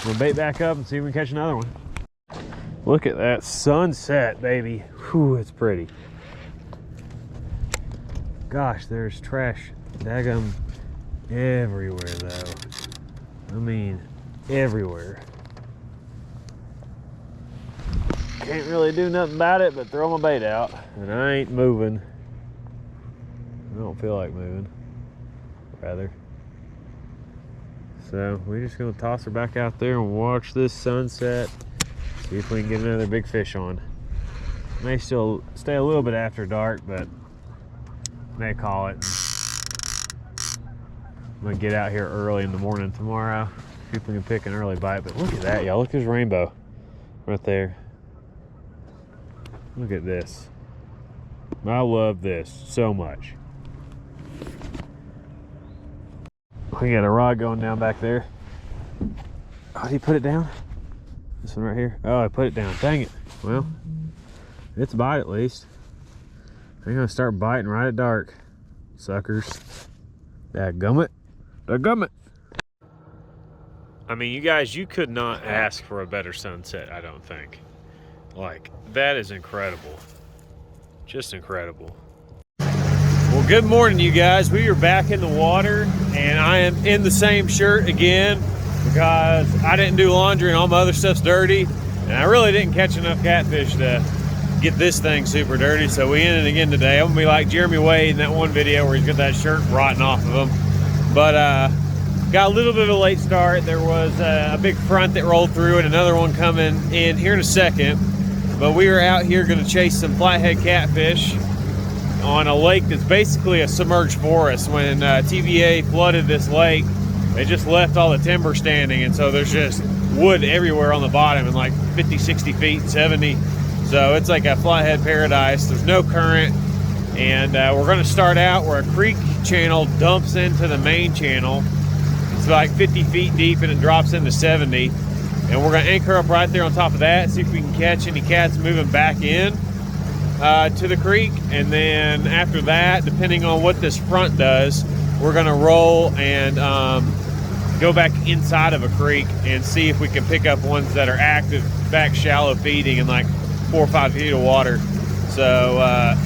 We'll bait back up and see if we can catch another one. Look at that sunset, baby. Whew, it's pretty. Gosh, there's trash daggum everywhere, though. I mean, everywhere. Can't really do nothing about it but throw my bait out, and I ain't moving. I don't feel like moving, rather. So we're just gonna toss her back out there and watch this sunset. See if we can get another big fish on. May still stay a little bit after dark, but may call it. I'm gonna get out here early in the morning tomorrow. See if we can pick an early bite. But look at that, y'all. Look, there's rainbow right there. Look at this. I love this so much. We got a rod going down back there. Oh, did he put it down? This one right here? Oh, I put it down. Dang it. Well, it's a bite at least. They're gonna start biting right at dark. Suckers. Dadgummit. Dadgummit. I mean, you guys, you could not ask for a better sunset, I don't think. Like, that is incredible. Just incredible. Well, good morning, you guys. We are back in the water, and I am in the same shirt again because I didn't do laundry and all my other stuff's dirty, and I really didn't catch enough catfish to get this thing super dirty, so we ended again today. I'm gonna be like Jeremy Wade in that one video where he's got that shirt rotting off of him. But got a little bit of a late start. There was a big front that rolled through and another one coming in here in a second. But we are out here gonna chase some flathead catfish on a lake that's basically a submerged forest. When TVA flooded this lake, they just left all the timber standing, and so there's just wood everywhere on the bottom, and like 50, 60 feet, 70. So it's like a flathead paradise. There's no current, and we're gonna start out where a creek channel dumps into the main channel. It's like 50 feet deep and it drops into 70. And we're gonna anchor up right there on top of that, see if we can catch any cats moving back in to the creek. And then after that, depending on what this front does, we're gonna roll and go back inside of a creek and see if we can pick up ones that are active back shallow feeding in like 4 or 5 feet of water. So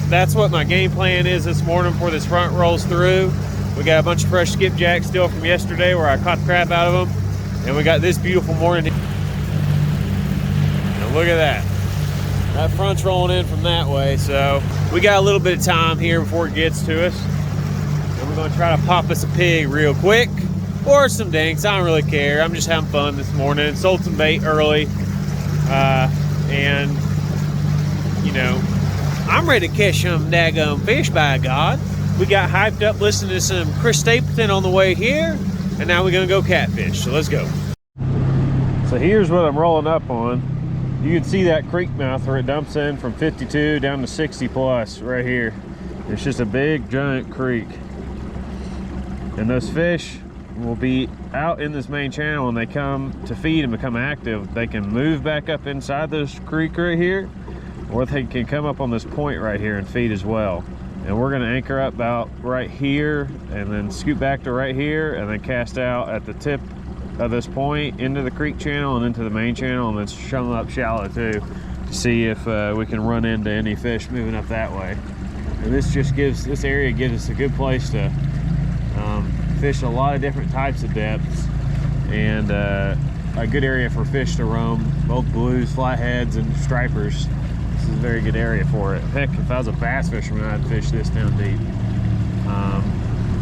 that's what my game plan is this morning before this front rolls through. We got a bunch of fresh skipjack still from yesterday where I caught the crap out of them. And we got this beautiful morning. And look at that. That front's rolling in from that way. So we got a little bit of time here before it gets to us. And we're gonna try to pop us a pig real quick. Or some dinks, I don't really care. I'm just having fun this morning. Sold some bait early. And, you know, I'm ready to catch some daggum fish, by God. We got hyped up listening to some Chris Stapleton on the way here. And now we're gonna go catfish, so let's go. So here's what I'm rolling up on. You can see that creek mouth where it dumps in from 52 down to 60 plus right here. It's just a big giant creek. And those fish will be out in this main channel, and they come to feed and become active. They can move back up inside this creek right here, or they can come up on this point right here and feed as well. And we're gonna anchor up about right here and then scoot back to right here and then cast out at the tip of this point into the creek channel and into the main channel, and then shove them up shallow too to see if we can run into any fish moving up that way. And this area gives us a good place to fish a lot of different types of depths, and a good area for fish to roam, both blues, flatheads, and stripers. This is a very good area for it. Heck, if I was a bass fisherman, I'd fish this down deep.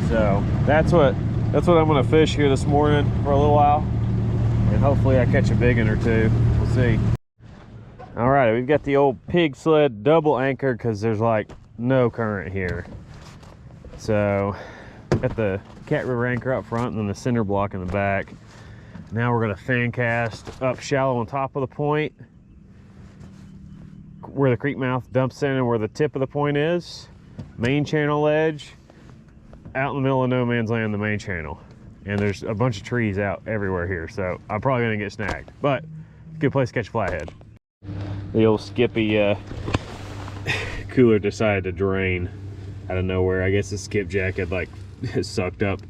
So that's what I'm gonna fish here this morning for a little while, and hopefully I catch a big one or two. We'll see. All right, we've got the old pig sled double anchor because there's like no current here. So got the Cat River anchor up front and then the center block in the back. Now we're gonna fan cast up shallow on top of the point where the creek mouth dumps in and where the tip of the point is. Main channel edge, out in the middle of no man's land, the main channel. And there's a bunch of trees out everywhere here, so I'm probably gonna get snagged, but good place to catch flathead. The old Skippy cooler decided to drain out of nowhere. I guess the skipjack had like sucked up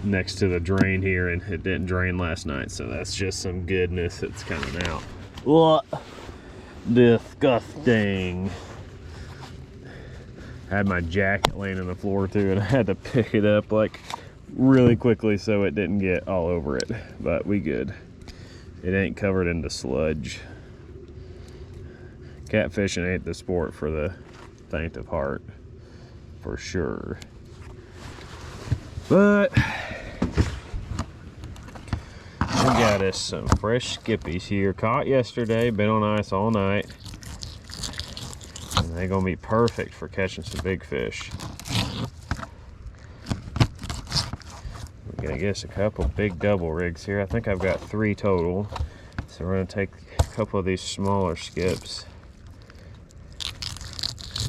next to the drain here, and it didn't drain last night, so that's just some goodness that's coming out. What? Disgusting. I had my jacket laying on the floor too, and I had to pick it up like really quickly so it didn't get all over it, but we good. It ain't covered in the sludge. Catfishing ain't the sport for the faint of heart, for sure. But we got us some fresh skippies here, caught yesterday, been on ice all night. And they're gonna be perfect for catching some big fish. We're gonna get us a couple big double rigs here. I think I've got 3 total. So we're gonna take a couple of these smaller skips.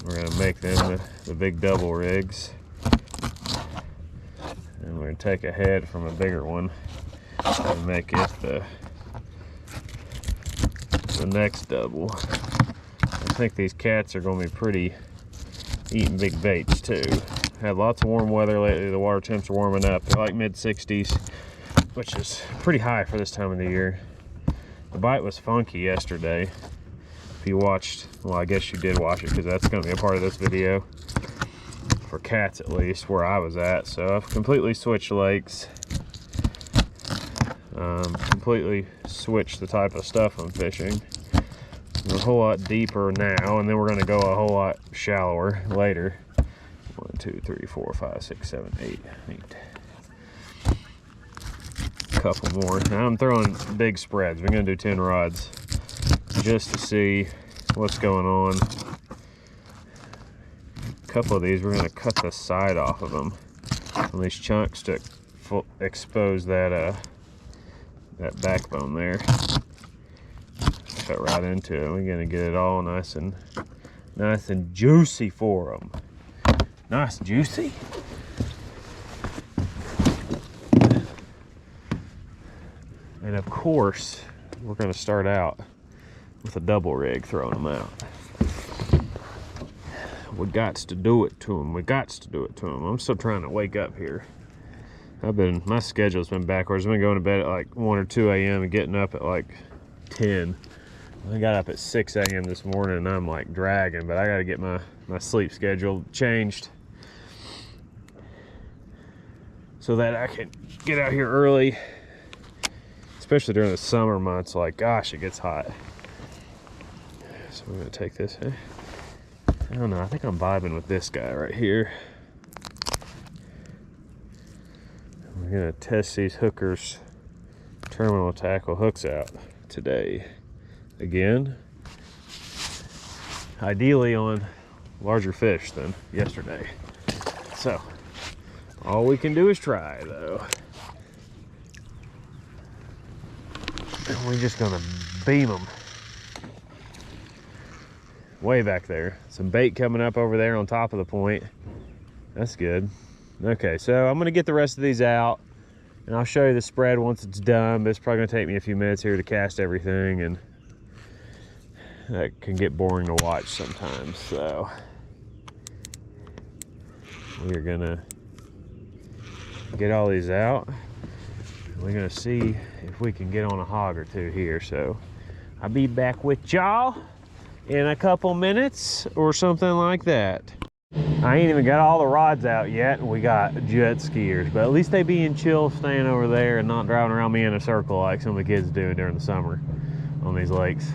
We're gonna make them the big double rigs. And we're gonna take a head from a bigger one and make it the next double. I think these cats are gonna be pretty eating big baits too. Had lots of warm weather lately. The water temps are warming up. They're like mid-60s, which is pretty high for this time of the year. The bite was funky yesterday. If you watched, well, I guess you did watch it because that's going to be a part of this video. For cats, at least, where I was at. So I've completely switched lakes. Completely switched the type of stuff I'm fishing. We're a whole lot deeper now, and then we're going to go a whole lot shallower later. 1, 2, 3, 4, 5, 6, 7, 8. Couple more. Now I'm throwing big spreads. We're gonna do 10 rods just to see what's going on. A couple of these, we're gonna cut the side off of them on these chunks to expose that that backbone there. Cut right into it. We're gonna get it all nice and juicy for them. Nice and juicy. And of course, we're going to start out with a double rig throwing them out. We gots to do it to them. We gots to do it to them. I'm still trying to wake up here. My schedule's been backwards. I've been going to bed at like 1 or 2 a.m. and getting up at like 10. I got up at 6 a.m. this morning and I'm like dragging, but I got to get my sleep schedule changed so that I can get out here early. Especially during the summer months, like, gosh, it gets hot. So we're gonna take this. I don't know, I think I'm vibing with this guy right here. We're gonna test these hookers terminal tackle hooks out today. Again, ideally on larger fish than yesterday. So, all we can do is try though. We're just gonna beam them way back there. Some bait coming up over there on top of the point. That's good. Okay, so I'm gonna get the rest of these out and I'll show you the spread once it's done, but it's probably gonna take me a few minutes here to cast everything, and that can get boring to watch sometimes. So we're gonna get all these out. We're gonna see if we can get on a hog or two here. So I'll be back with y'all in a couple minutes or something like that. I ain't even got all the rods out yet. We got jet skiers, but at least they being chill, staying over there and not driving around me in a circle like some of the kids do during the summer on these lakes.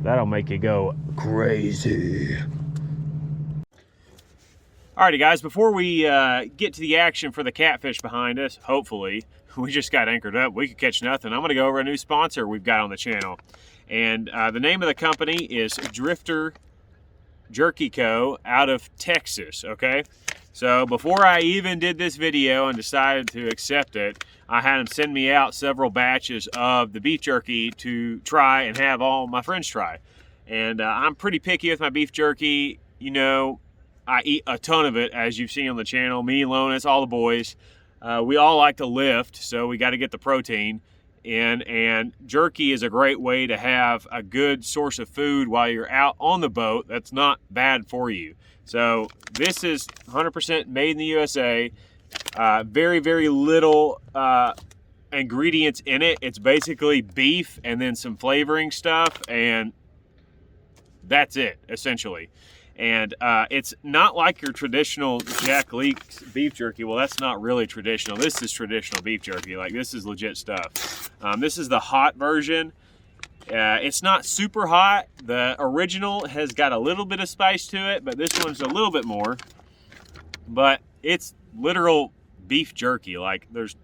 That'll make you go crazy. Alrighty guys, before we get to the action for the catfish behind us, hopefully, we just got anchored up. We could catch nothing. I'm gonna go over a new sponsor we've got on the channel. And the name of the company is Drifter Jerky Co. out of Texas, okay? So before I even did this video and decided to accept it, I had them send me out several batches of the beef jerky to try and have all my friends try. And I'm pretty picky with my beef jerky. You know, I eat a ton of it, as you've seen on the channel. Me, Lonis, all the boys. We all like to lift, so we got to get the protein in, and jerky is a great way to have a good source of food while you're out on the boat. That's not bad for you. So this is 100% made in the USA. Very, very little ingredients in it. It's basically beef and then some flavoring stuff, and that's it, essentially. And it's not like your traditional Jack Leak's beef jerky. Well, that's not really traditional. This is traditional beef jerky. Like, this is legit stuff. This is the hot version. It's not super hot. The original has got a little bit of spice to it, but this one's a little bit more. But it's literal beef jerky. Like, there's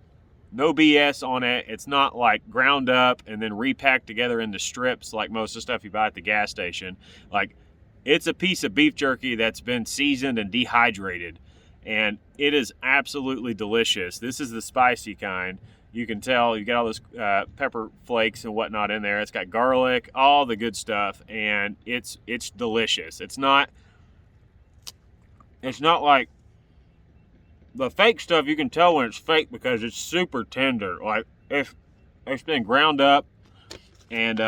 no BS on it. It's not like ground up and then repacked together into strips like most of the stuff you buy at the gas station. Like, it's a piece of beef jerky that's been seasoned and dehydrated, and it is absolutely delicious. This is the spicy kind. You can tell you got all those pepper flakes and whatnot in there. It's got garlic, all the good stuff, and it's delicious. It's not like the fake stuff. You can tell when it's fake because it's super tender. Like, it's been ground up, and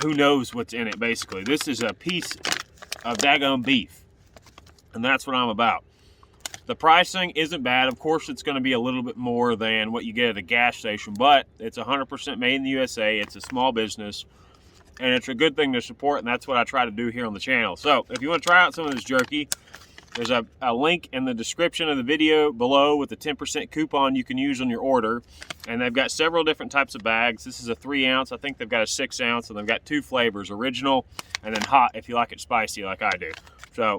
who knows what's in it, basically. This is a piece of daggone beef, and that's what I'm about. The pricing isn't bad. Of course, it's going to be a little bit more than what you get at a gas station, but it's 100% made in the USA. It's a small business, and it's a good thing to support, and that's what I try to do here on the channel. So if you want to try out some of this jerky, there's a link in the description of the video below with a 10% coupon you can use on your order. And they've got several different types of bags. This is a 3 ounce. I think they've got a 6 ounce, and they've got 2 flavors, original and then hot if you like it spicy like I do. So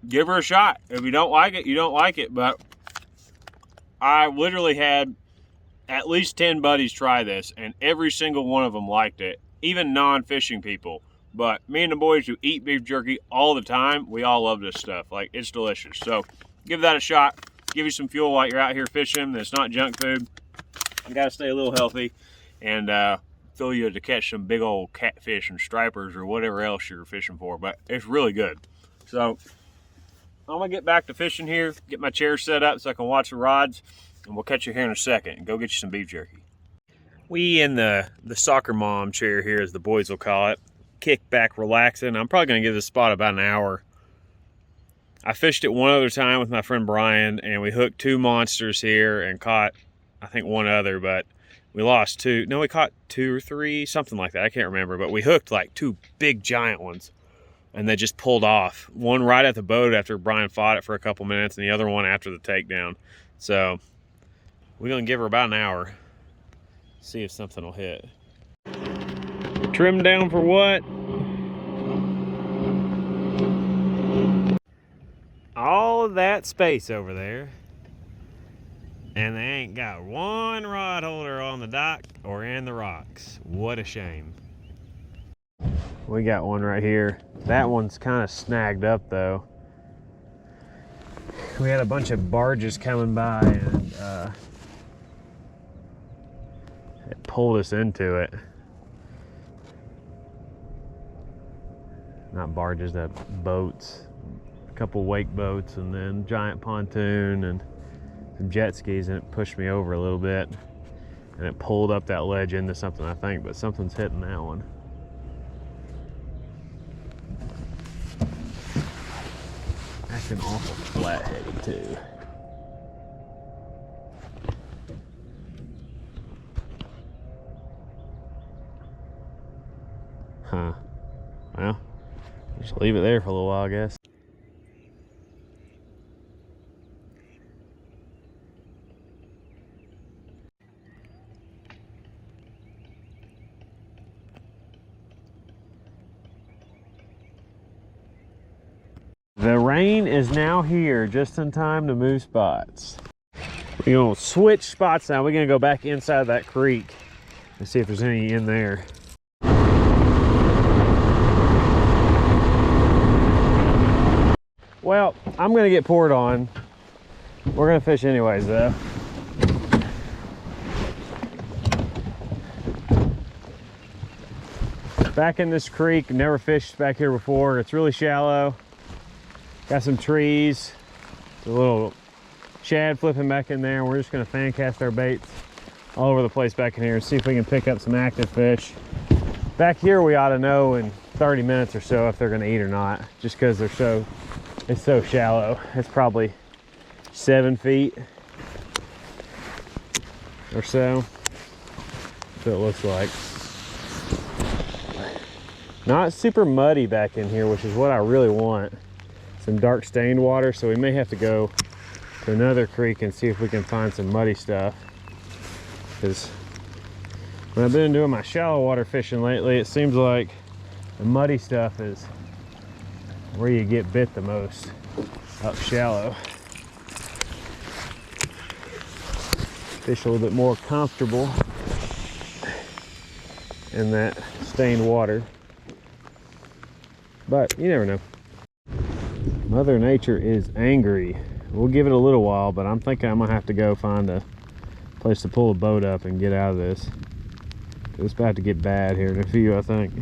give her a shot. If you don't like it, you don't like it. But I literally had at least 10 buddies try this, and every single one of them liked it, even non-fishing people. But me and the boys who eat beef jerky all the time, we all love this stuff. Like, it's delicious. So give that a shot. Give you some fuel while you're out here fishing. It's not junk food. You got to stay a little healthy, and fill you to catch some big old catfish and stripers or whatever else you're fishing for. But it's really good. So I'm going to get back to fishing here, get my chair set up so I can watch the rods, and we'll catch you here in a second and go get you some beef jerky. We in the soccer mom chair here, as the boys will call it. Kick back, relaxing. I'm probably going to give this spot about an hour. I fished it one other time with my friend Brian, and we hooked 2 monsters here and caught, I think, 1 other, but we lost 2. No, we caught 2 or 3, something like that. I can't remember, but we hooked like 2 big giant ones, and they just pulled off. One right at the boat after Brian fought it for a couple minutes, and the other one after the takedown. So we're going to give her about an hour, see if something will hit. Trim down for what? All of that space over there, and they ain't got 1 rod holder on the dock or in the rocks. What a shame. We got one right here. That one's kind of snagged up though. We had a bunch of barges coming by, and it pulled us into it. Not barges, that boats. A couple wake boats, and then giant pontoon and some jet skis, and it pushed me over a little bit, and it pulled up that ledge into something, I think, but something's hitting that one. Acting awful flat-headed too. Huh. Well, just leave it there for a little while, I guess. The rain is now here, just in time to move spots. We're gonna switch spots now. We're gonna go back inside that creek and see if there's any in there. Well, I'm gonna get poured on. We're gonna fish anyways though. Back in this creek, never fished back here before. It's really shallow. Got some trees, a little shad flipping back in there. We're just gonna fan cast our baits all over the place back in here and see if we can pick up some active fish. Back here we ought to know in 30 minutes or so if they're gonna eat or not, just because it's so shallow. It's probably 7 feet or so. So it looks like. Not super muddy back in here, which is what I really want. Some dark stained water, so we may have to go to another creek and see if we can find some muddy stuff. Because when I've been doing my shallow water fishing lately, it seems like the muddy stuff is where you get bit the most, up shallow. Fish a little bit more comfortable in that stained water. But you never know. Mother Nature is angry. We'll give it a little while, but I'm thinking I'm gonna have to go find a place to pull a boat up and get out of this. It's about to get bad here in a few, I think.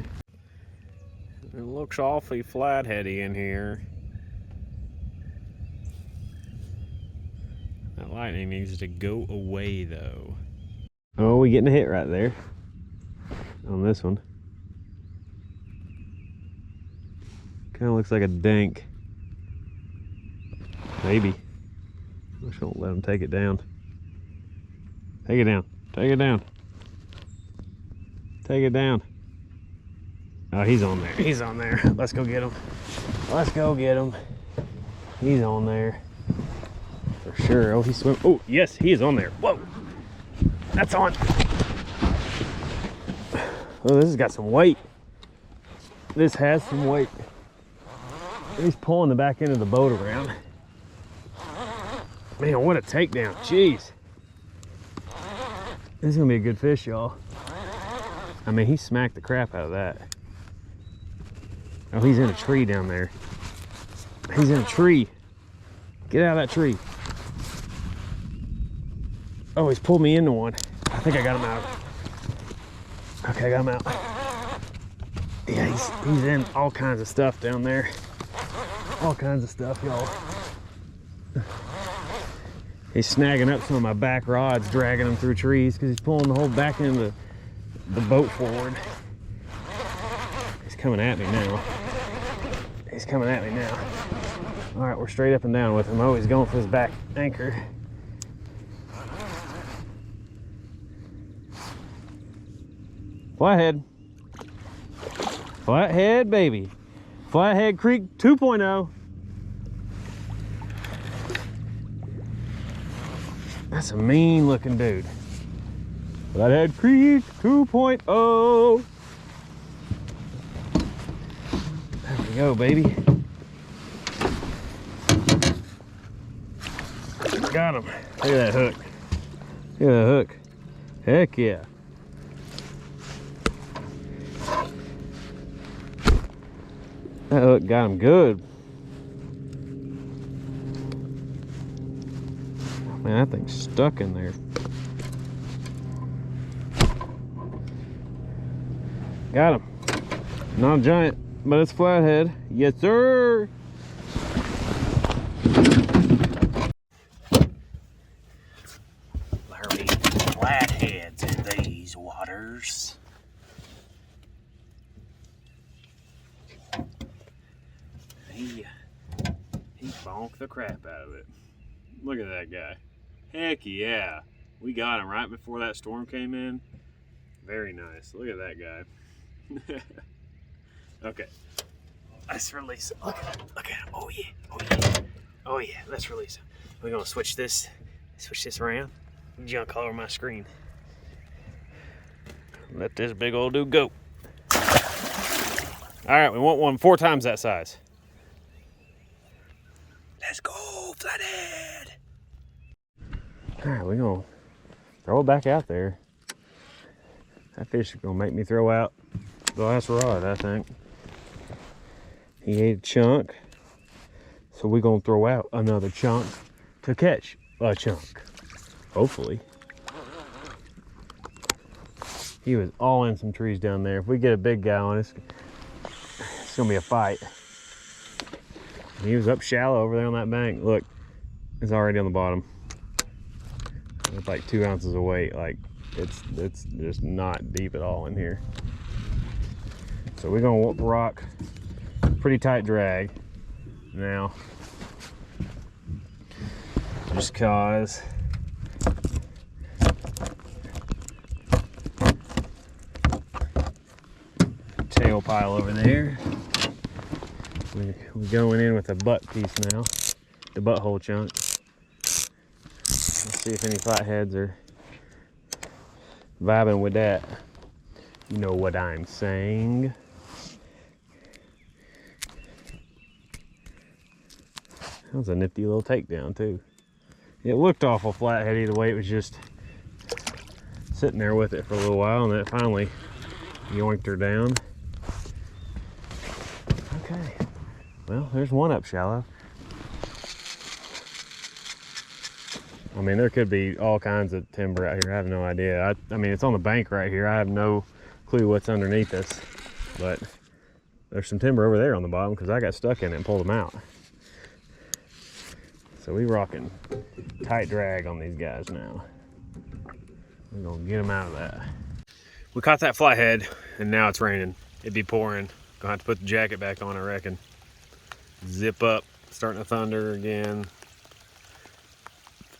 It looks awfully flatheady in here. That lightning needs to go away though. Oh, we getting a hit right there on this one. Kind of looks like a dink. Maybe. Just don't let him take it down. Take it down. Take it down. Take it down. Oh, he's on there. He's on there. Let's go get him. Let's go get him. He's on there. For sure. Oh, he's swimming. Oh, yes, he is on there. Whoa. That's on. Oh, this has got some weight. This has some weight. He's pulling the back end of the boat around. Man, what a takedown. Jeez. This is gonna be a good fish, y'all. I mean, he smacked the crap out of that. Oh, he's in a tree down there. He's in a tree. Get out of that tree. Oh, he's pulled me into one. I think I got him out. Okay, I got him out. Yeah, he's in all kinds of stuff down there. All kinds of stuff, y'all. He's snagging up some of my back rods, dragging them through trees because he's pulling the whole back end of the boat forward. He's coming at me now. He's coming at me now. All right, we're straight up and down with him. Oh, he's going for his back anchor. Flathead. Flathead, baby. Flathead Creek 2.0. That's a mean looking dude. Flathead Creek 2.0. There we go, baby. Got him. Look at that hook. Look at that hook. Heck yeah. That hook got him good. Man, that thing's stuck in there. Got him. Not a giant, but it's flathead. Yes, sir. There be flatheads in these waters. He bonked the crap out of it. Look at that guy. Heck yeah. We got him right before that storm came in. Very nice. Look at that guy. Okay. Let's release him. Look at him. Look at him. Oh yeah. Oh yeah. Oh yeah. Let's release him. We're gonna switch this around. Junk all over my screen. Let this big old dude go. Alright, we want one 4 times that size. Let's go, Flathead! Alright, we're gonna throw it back out there. That fish is gonna make me throw out the last rod, I think. He ate a chunk, so we're gonna throw out another chunk to catch a chunk. Hopefully. He was all in some trees down there. If we get a big guy on, it's gonna be a fight. He was up shallow over there on that bank. Look, it's already on the bottom. It's like 2 ounces of weight. Like it's just not deep at all in here. So we're gonna rock pretty tight drag now, just cause tail pile over there. We're going in with a butt piece now, the butthole chunk. Let's see if any flatheads are vibing with that. You know what I'm saying. That was a nifty little takedown too. It looked awful flathead either way. It was just sitting there with it for a little while, and then it finally yoinked her down. Okay, well, there's one up shallow. I mean, there could be all kinds of timber out here. I have no idea. I mean, it's on the bank right here. I have no clue what's underneath this, but there's some timber over there on the bottom because I got stuck in it and pulled them out. So we rocking tight drag on these guys now. We're gonna get them out of that. We caught that flathead and now it's raining. It'd be pouring. Gonna have to put the jacket back on, I reckon. Zip up, starting to thunder again.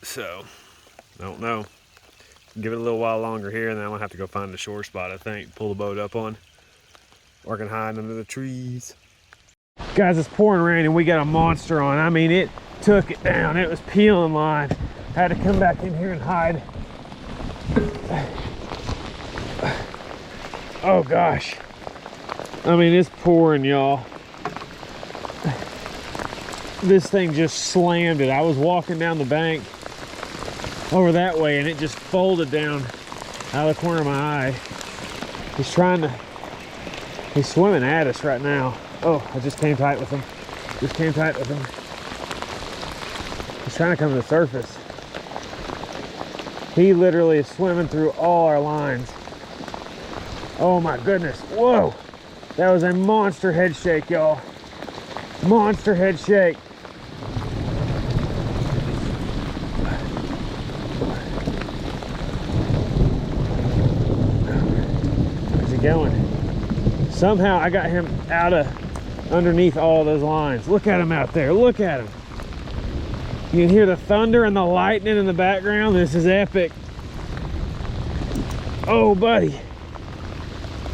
So, I don't know. Give it a little while longer here and then I'm gonna have to go find a shore spot, I think, pull the boat up on. Or I can hide under the trees. Guys, it's pouring rain and we got a monster on. I mean, it took it down. It was peeling line. Had to come back in here and hide. Oh gosh. I mean, it's pouring, y'all. This thing just slammed it. I was walking down the bank over that way and it just folded down out of the corner of my eye. He's swimming at us right now. Oh, I just came tight with him. Just came tight with him. He's trying to come to the surface. He literally is swimming through all our lines. Oh my goodness. Whoa. That was a monster head shake, y'all. Monster head shake. Where's he going? Somehow I got him out of underneath all those lines. Look at him out there. Look at him. You can hear the thunder and the lightning in the background. This is epic. Oh, buddy.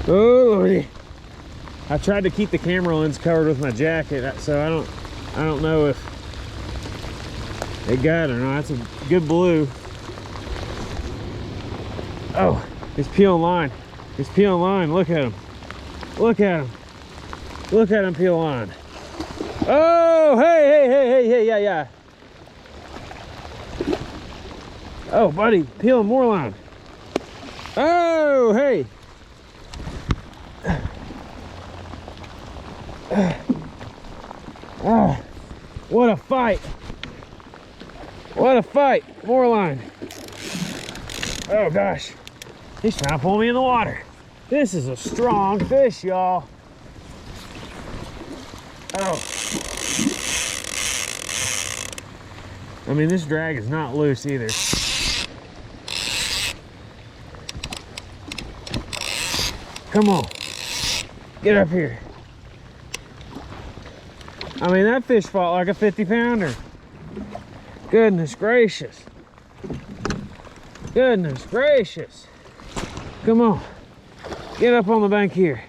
Oh, Lordy. I tried to keep the camera lens covered with my jacket, so I don't know if it got it or not. It's a good blue. Oh, he's peeling line. He's peeling line. Look at him. Look at him. Look at him peel line. Oh, hey, yeah. Oh, buddy, peeling more line. Oh, hey. Oh, what a fight. What a fight. More line. Oh, gosh. He's trying to pull me in the water. This is a strong fish, y'all. Oh. I mean, this drag is not loose either. Come on. Get up here. I mean, that fish fought like a 50-pounder. Goodness gracious. Goodness gracious. Come on. Get up on the bank here.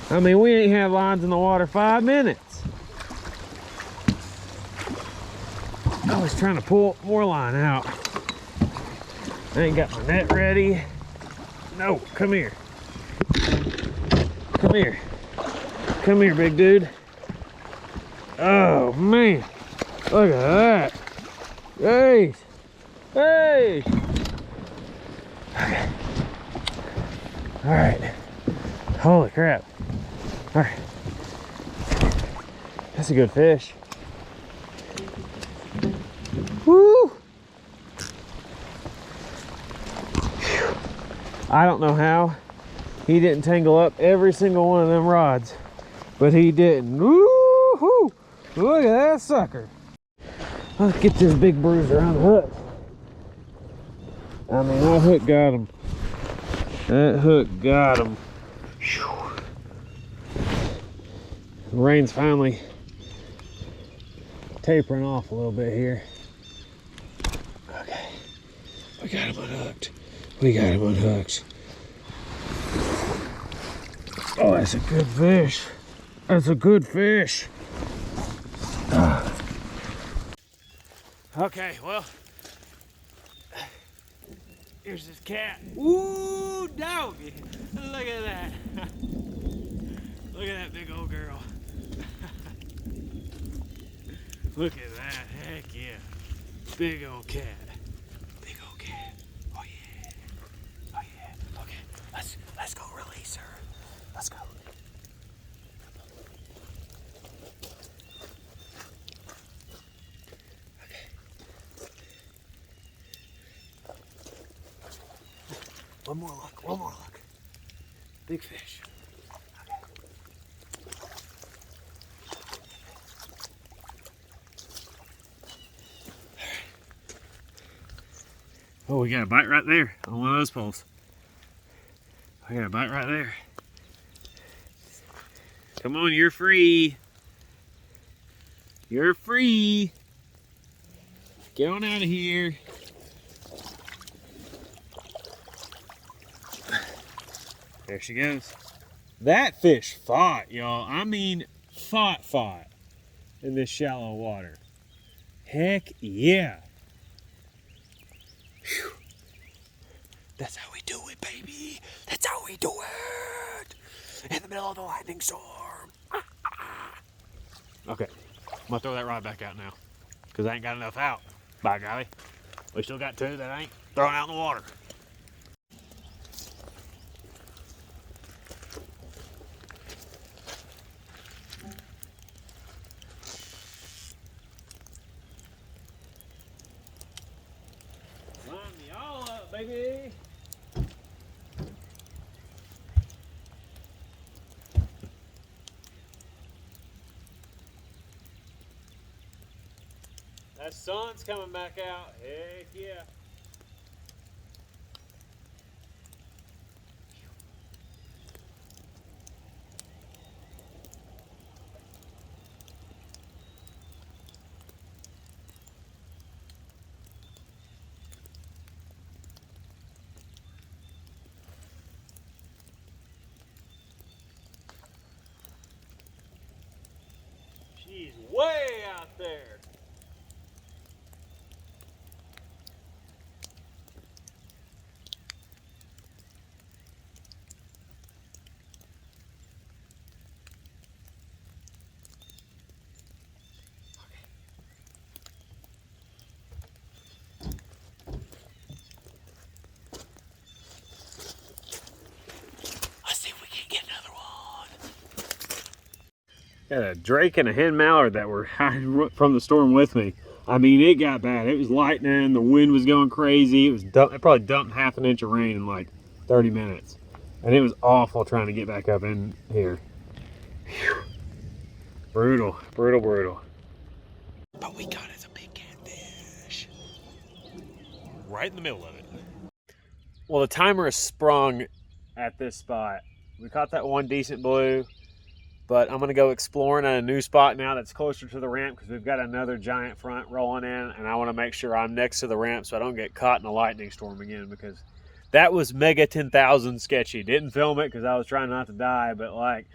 I mean, we ain't had lines in the water 5 minutes. I was trying to pull more line out. I ain't got my net ready. No, come here. Come here. Come here, big dude. Oh, man. Look at that. Hey. Hey. Okay. All right. Holy crap. All right. That's a good fish. Woo. Whew. I don't know how he didn't tangle up every single one of them rods, but he didn't. Woo-hoo. Look at that sucker. Let's get this big bruiser on the hook. I mean, that hook got him. That hook got him. Whew. The rain's finally tapering off a little bit here. Okay, we got him unhooked. We got him unhooked. Oh, that's a good fish. That's a good fish. Okay, well, Here's this cat. Ooh, doggy. Look at that. Look at that big old girl. Look at that. Heck yeah. Big old cat. Big old cat. Oh yeah. Oh yeah. Okay. Let's go release her. Let's go. One more look, one more look. Big fish. Oh, we got a bite right there on one of those poles. I got a bite right there. Come on, you're free. You're free. Get on out of here. There she goes. That fish fought, y'all. I mean, fought in this shallow water. Heck yeah. Whew. That's how we do it, baby. That's how we do it. In the middle of the lightning storm. Okay, I'm gonna throw that rod back out now because I ain't got enough out. By golly. We still got two that ain't thrown out in the water. Baby. That sun's coming back out. Heck yeah. She's way out there. Got a drake and a hen mallard that were from the storm with me. I mean, it got bad. It was lightning, the wind was going crazy. It probably dumped half an inch of rain in like 30 minutes. And it was awful trying to get back up in here. Whew. Brutal, brutal, brutal. But we got us a big catfish. Right in the middle of it. Well, the timer is sprung at this spot. We caught that one decent blue. But I'm gonna go exploring at a new spot now that's closer to the ramp because we've got another giant front rolling in, and I want to make sure I'm next to the ramp so I don't get caught in a lightning storm again, because that was mega 10,000 sketchy. Didn't film it because I was trying not to die, but like,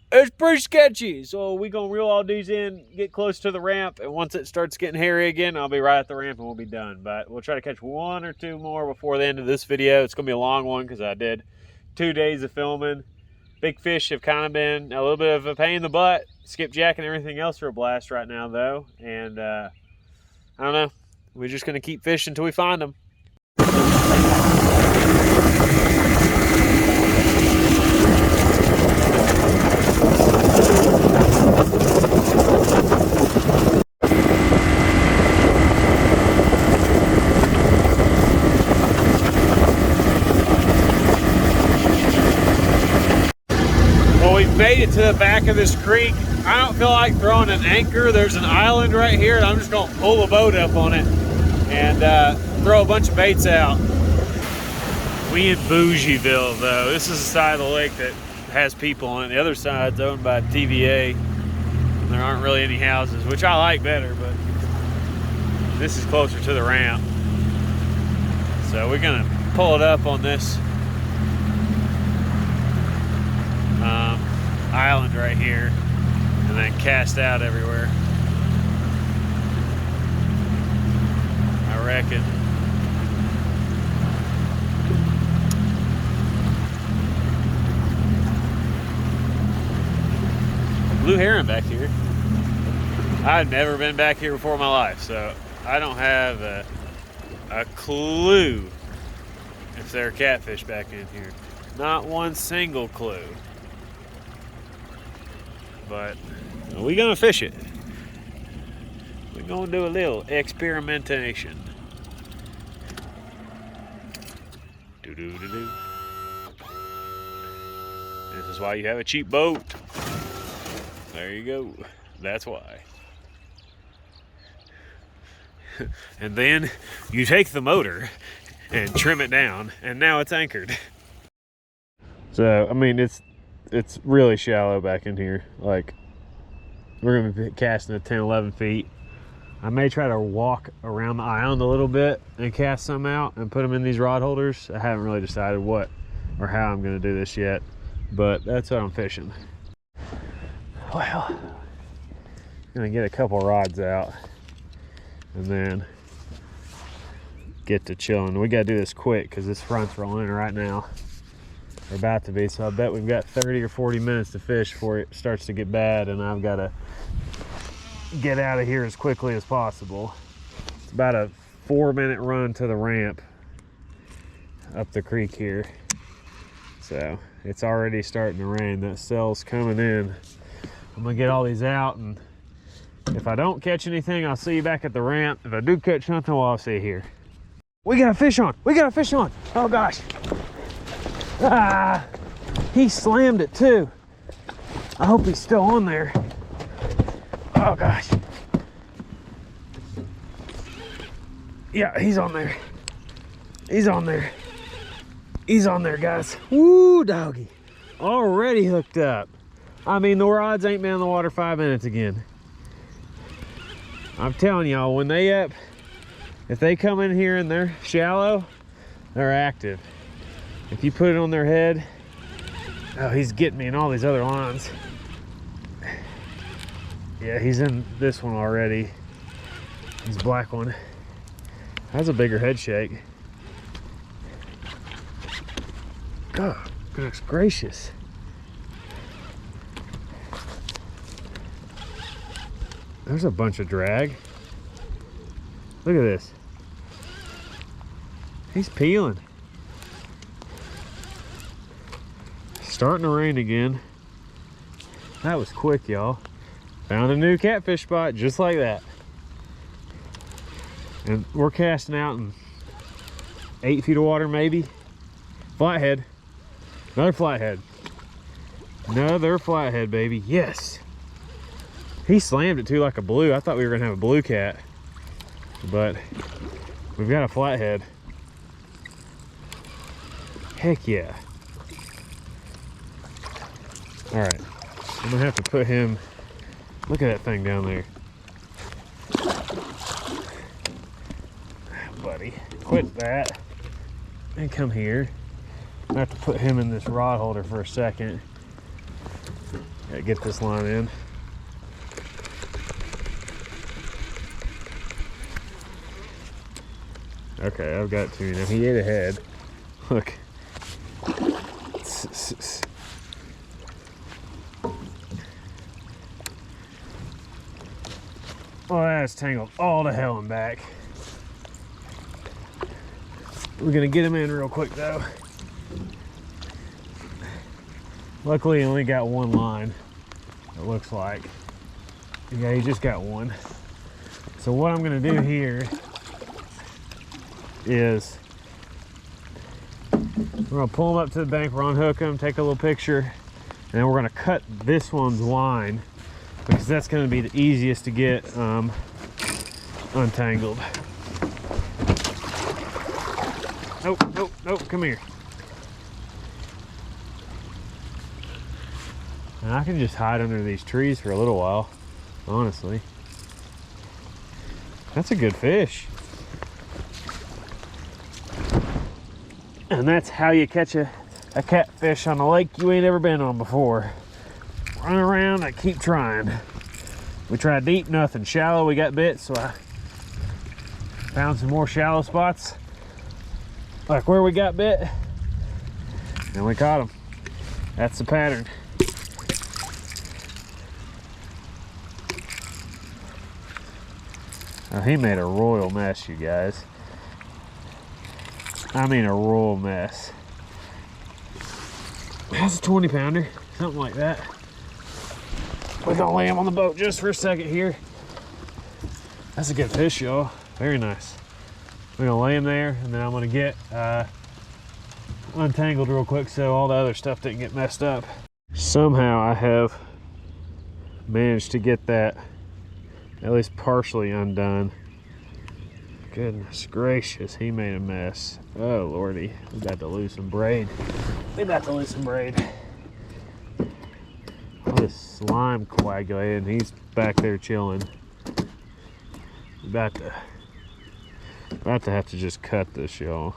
it's pretty sketchy. So we gonna reel all these in, get close to the ramp, and once it starts getting hairy again, I'll be right at the ramp and we'll be done. But we'll try to catch one or two more before the end of this video. It's gonna be a long one because I did 2 days of filming. Big fish have kind of been a little bit of a pain in the butt. Skipjack and everything else are a blast right now, though. And I don't know. We're just going to keep fishing until we find them. Made it to the back of this creek. I don't feel like throwing an anchor. There's an island right here, and I'm just gonna pull a boat up on it and throw a bunch of baits out. We in Bougieville, though. This is the side of the lake that has people on it. The other side's owned by TVA. There aren't really any houses, which I like better, but this is closer to the ramp. So we're gonna pull it up on this island right here and then cast out everywhere. I reckon. blue heron back here. I've never been back here before in my life, so I don't have a clue if there are catfish back in here. Not one single clue. But we're gonna fish it. We're gonna do a little experimentation. Do-do-do-do. This is why you have a cheap boat. There you go. That's why. And then you take the motor and trim it down, and now it's anchored. So, I mean, it's really shallow back in here. Like, we're gonna be casting at 10, 11 feet. I may try to walk around the island a little bit and cast some out and put them in these rod holders. I haven't really decided what or how I'm gonna do this yet, but that's what I'm fishing. Well, gonna get a couple rods out and then get to chilling. We gotta do this quick because this front's rolling in right now. We're about to be, so I bet we've got 30 or 40 minutes to fish before it starts to get bad, and I've got to get out of here as quickly as possible. It's about a 4-minute run to the ramp up the creek here. So it's already starting to rain. That cell's coming in. I'm gonna get all these out, and if I don't catch anything, I'll see you back at the ramp. If I do catch something, well, I'll see you here. We got a fish on. We got a fish on. Oh gosh. Ah, he slammed it too. I hope he's still on there. Oh gosh. Yeah, he's on there. He's on there. He's on there, guys. Woo, doggy. Already hooked up. I mean, the rods ain't been in the water 5 minutes again. I'm telling y'all, when they up, if they come in here and they're shallow, they're active. If you put it on their head, oh, he's getting me in all these other lines. Yeah, he's in this one already. This black one. That's a bigger head shake. Oh, goodness gracious. There's a bunch of drag. Look at this. He's peeling. Starting to rain again. That was quick, y'all. Found a new catfish spot just like that. And we're casting out in 8 feet of water maybe. Flathead. Another flathead. Another flathead, baby. Yes. He slammed it too like a blue. I thought we were gonna have a blue cat, but we've got a flathead. Heck yeah. All right, I'm gonna have to put him, look at that thing down there. Buddy, quit that and come here. I have to put him in this rod holder for a second. Gotta get this line in. Okay, I've got two now. He ate a head. Look. Oh, that's tangled all to hell and back. We're gonna get him in real quick though. Luckily, he only got one line, it looks like. Yeah, he just got one. So what I'm gonna do here is we're gonna pull him up to the bank, we're gonna unhook him, take a little picture, and then we're gonna cut this one's line because that's gonna be the easiest to get untangled. Nope, nope, nope, come here. And I can just hide under these trees for a little while, honestly. That's a good fish. And that's how you catch a catfish on a lake you ain't ever been on before. Run around and keep trying. We tried deep, nothing. Shallow, we got bit, so I found some more shallow spots. Like where we got bit, and we caught them. That's the pattern. Oh, he made a royal mess, you guys. I mean a royal mess. That's a 20 pounder, something like that. We're gonna lay him on the boat just for a second here. That's a good fish, y'all. Very nice. We're gonna lay him there, and then I'm gonna get untangled real quick so all the other stuff didn't get messed up. Somehow I have managed to get that at least partially undone. Goodness gracious, he made a mess. Oh lordy, we about to lose some braid. We about to lose some braid. All this slime coagulated, and he's back there chilling. About to have to just cut this, y'all.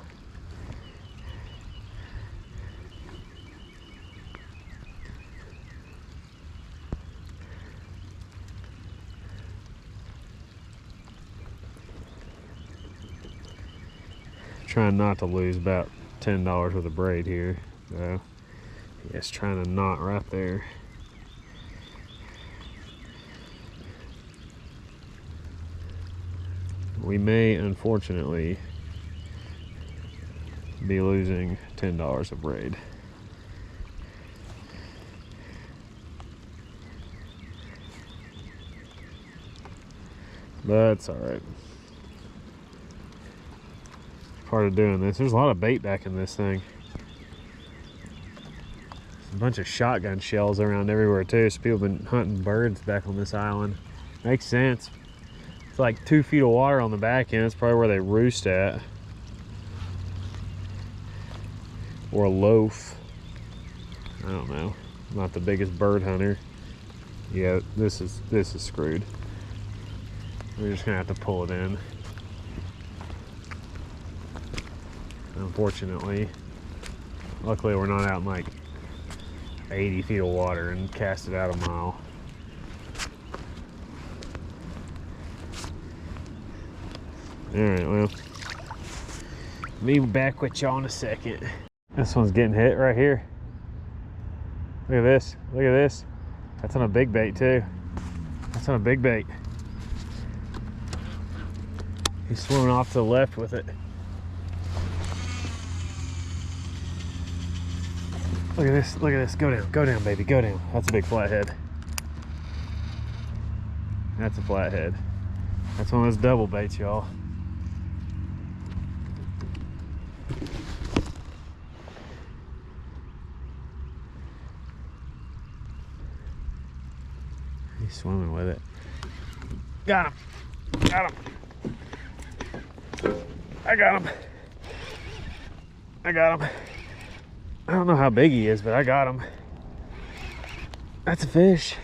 Trying not to lose about $10 worth of braid here. So yes, trying to knot right there. We may unfortunately be losing $10 of braid. But it's all right. Part of doing this. There's a lot of bait back in this thing. There's a bunch of shotgun shells around everywhere too, so people have been hunting birds back on this island. Makes sense. It's like 2 feet of water on the back end. It's probably where they roost at. Or a loaf. I don't know. I'm not the biggest bird hunter. Yeah, this is screwed. We're just gonna have to pull it in. Unfortunately, luckily we're not out in like 80 feet of water and cast it out a mile. All right, well, be back with y'all in a second. This one's getting hit right here. Look at this, look at this. That's on a big bait too. That's on a big bait. He's swimming off to the left with it. Look at this, look at this. Go down, baby, go down. That's a big flathead. That's a flathead. That's one of those double baits, y'all. He's swimming with it. Got him. Got him. I got him. I got him. I don't know how big he is, but I got him. That's a fish.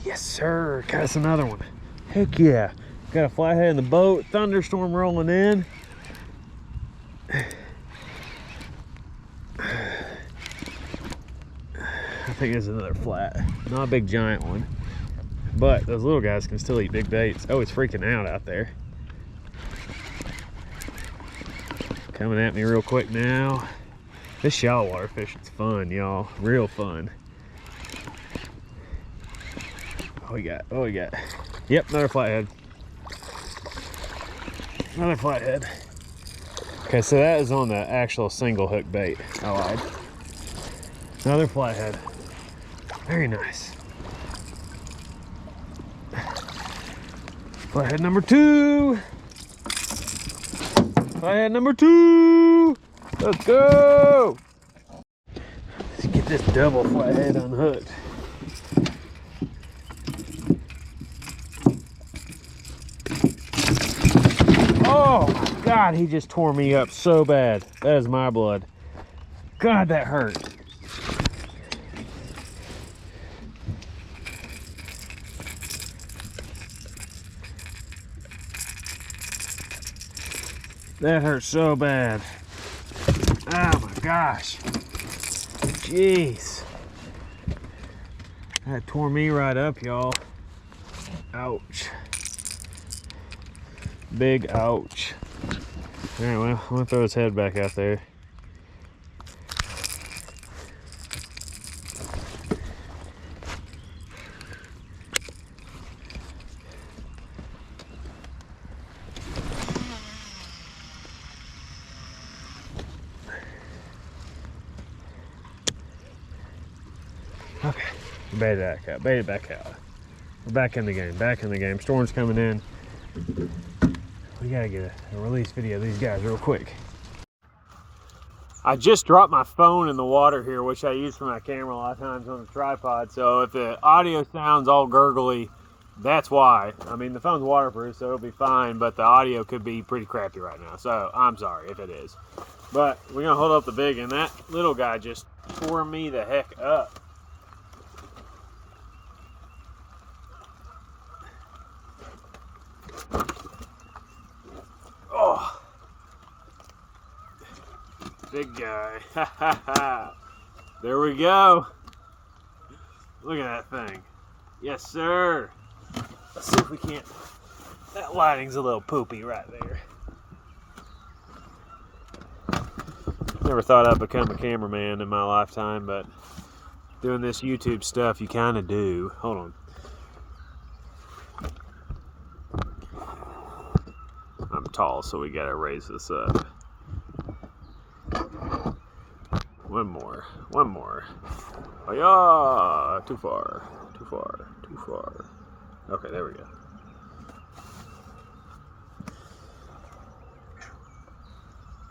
Yes, sir. Got us another one. Heck yeah. Got a flathead in the boat. Thunderstorm rolling in. I think there's another flat. Not a big giant one. But those little guys can still eat big baits. Oh, he's freaking out there. Coming at me real quick now. This shallow water fishing's fun, y'all. Real fun. Oh, we got. Yep, another flathead. Another flathead. Okay, so that is on the actual single hook bait. I lied. Another flathead. Very nice. Flathead number 2. Flathead number 2. Let's go. Let's get this double flathead unhooked. Oh my God, he just tore me up so bad. That is my blood. God, that hurt. That hurt so bad. Oh my gosh. Jeez. That tore me right up, y'all. Ouch. Big ouch. Alright, well, I'm gonna throw his head back out there. Bait it back out. Bait it back out. We're back in the game. Back in the game. Storm's coming in. We gotta get a release video of these guys real quick. I just dropped my phone in the water here, which I use for my camera a lot of times on the tripod. So if the audio sounds all gurgly, that's why. I mean, the phone's waterproof, so it'll be fine, but the audio could be pretty crappy right now. So I'm sorry if it is. But we're gonna hold up the big, and that little guy just tore me the heck up. Oh, big guy. There we go. Look at that thing. Yes, sir. Let's see if we can't. That lighting's a little poopy right there. Never thought I'd become a cameraman in my lifetime, but doing this YouTube stuff, you kind of do. Hold on. I'm tall, so we gotta raise this up. One more. One more. Oh yeah! Too far. Too far. Too far. Okay, there we go.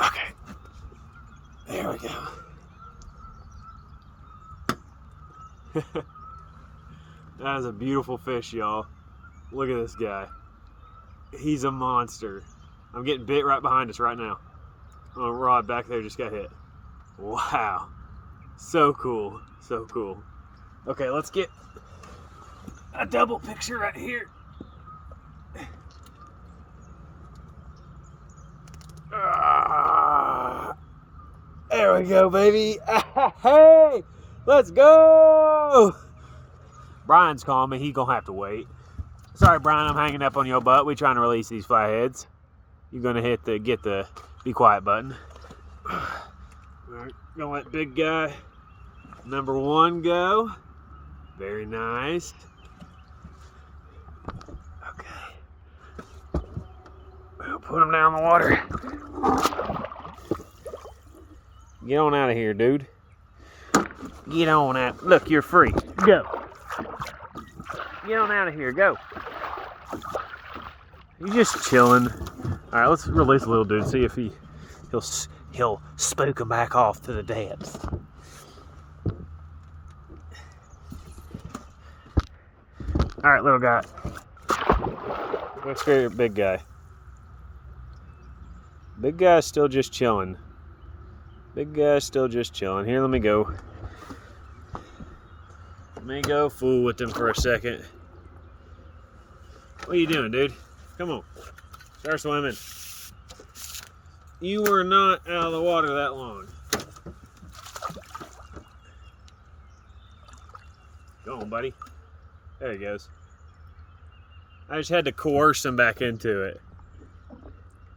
Okay. There we go. That is a beautiful fish, y'all. Look at this guy. He's a monster. I'm getting bit right behind us right now. Oh, rod back there just got hit. Wow. So cool. So cool. Okay, let's get a double picture right here. There we go, baby. Hey, let's go. Brian's calling me. He's gonna have to wait. Sorry, Brian, I'm hanging up on your butt. We're trying to release these flatheads. You're gonna get the be quiet button. All right, gonna let big guy number 1 go. Very nice. Okay. We'll put him down in the water. Get on out of here, dude. Get on out. Look, you're free. Go. Get on out of here. Go. He's just chilling. All right, let's release a little dude. See if he'll spook him back off to the depths. All right, little guy. Let's go, big guy. Big guy's still just chilling. Big guy's still just chilling. Here, let me go. Let me go fool with him for a second. What are you doing, dude? Come on. Start swimming. You were not out of the water that long. Go on, buddy. There he goes. I just had to coerce him back into it.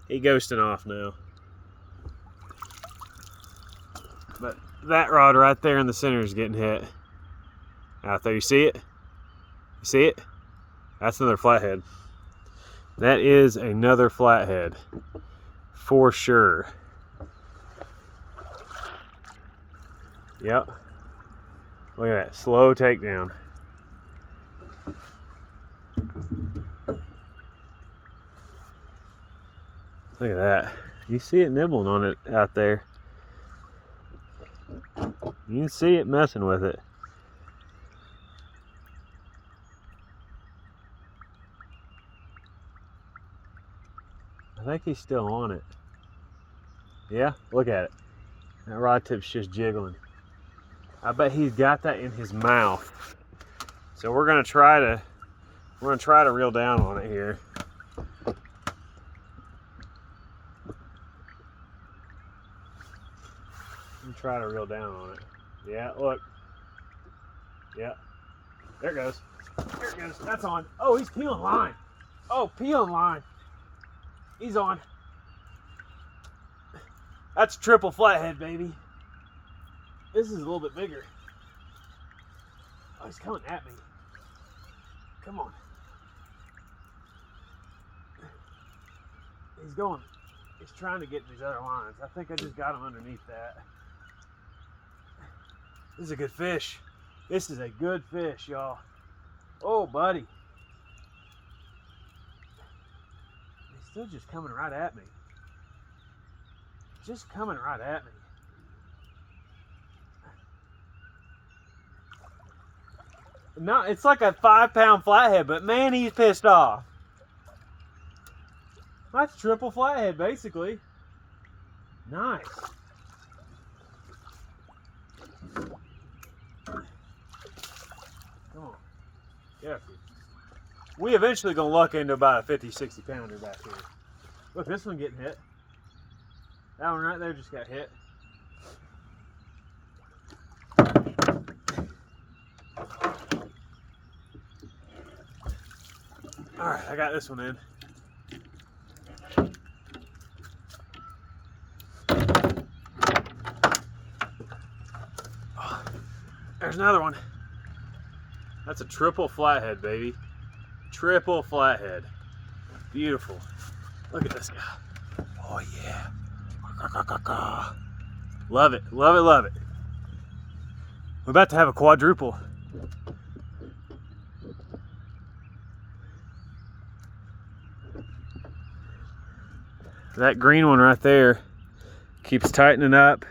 He ghosting off now. But that rod right there in the center is getting hit. Out there, you see it? You see it? That's another flathead. That is another flathead. For sure. Yep. Look at that. Slow takedown. Look at that. You see it nibbling on it out there. You can see it messing with it. I think he's still on it. Yeah, look at it. That rod tip's just jiggling. I bet he's got that in his mouth. So we're gonna try to reel down on it here. Try to reel down on it. Yeah, look. Yeah. There it goes. There it goes. That's on. Oh, he's peeling line. Oh, peeling line. He's on. That's triple flathead, baby. This is a little bit bigger. Oh, he's coming at me. Come on. He's going. He's trying to get these other lines. I think I just got him underneath that. This is a good fish. This is a good fish, y'all. Oh, buddy. He's still just coming right at me. Just coming right at me. No, it's like a 5-pound flathead, but man, he's pissed off. That's triple flathead, basically. Nice. Come on. Yeah. We eventually gonna luck into about a 50, 60 pounder back here. Look, this one getting hit. That one right there just got hit. All right, I got this one in. Oh, there's another one. That's a triple flathead, baby. Triple flathead. Beautiful. Look at this guy. Oh yeah. Love it, love it, love it. We're about to have a quadruple. That green one right there keeps tightening up,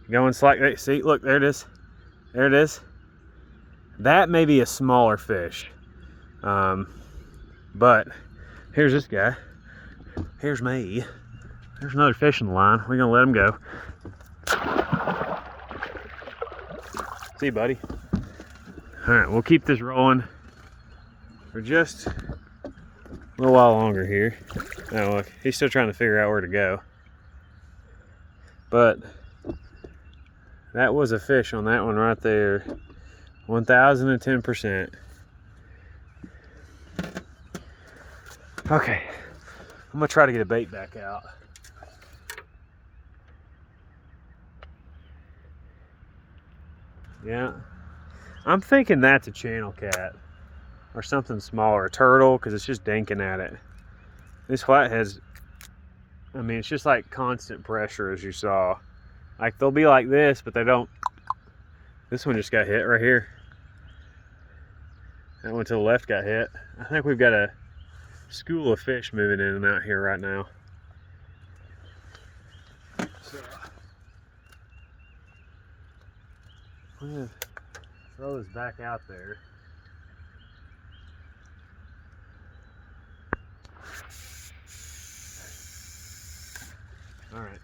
going slightly. See, look, there it is. There it is. That may be a smaller fish. But here's this guy. Here's me. There's another fish in the line. We're gonna let him go. See, buddy. All right, we'll keep this rolling for just a little while longer here. Oh, look, he's still trying to figure out where to go. But that was a fish on that one right there. 1010%. Okay, I'm gonna try to get a bait back out. Yeah, I'm thinking that's a channel cat or something smaller, a turtle, because it's just dinking at it. This flathead's, I mean, it's just like constant pressure, as you saw. Like, they'll be like this, but they don't. This one just got hit right here. That one to the left got hit. I think we've got a school of fish moving in and out here right now. So, I'm gonna throw this back out there. All right,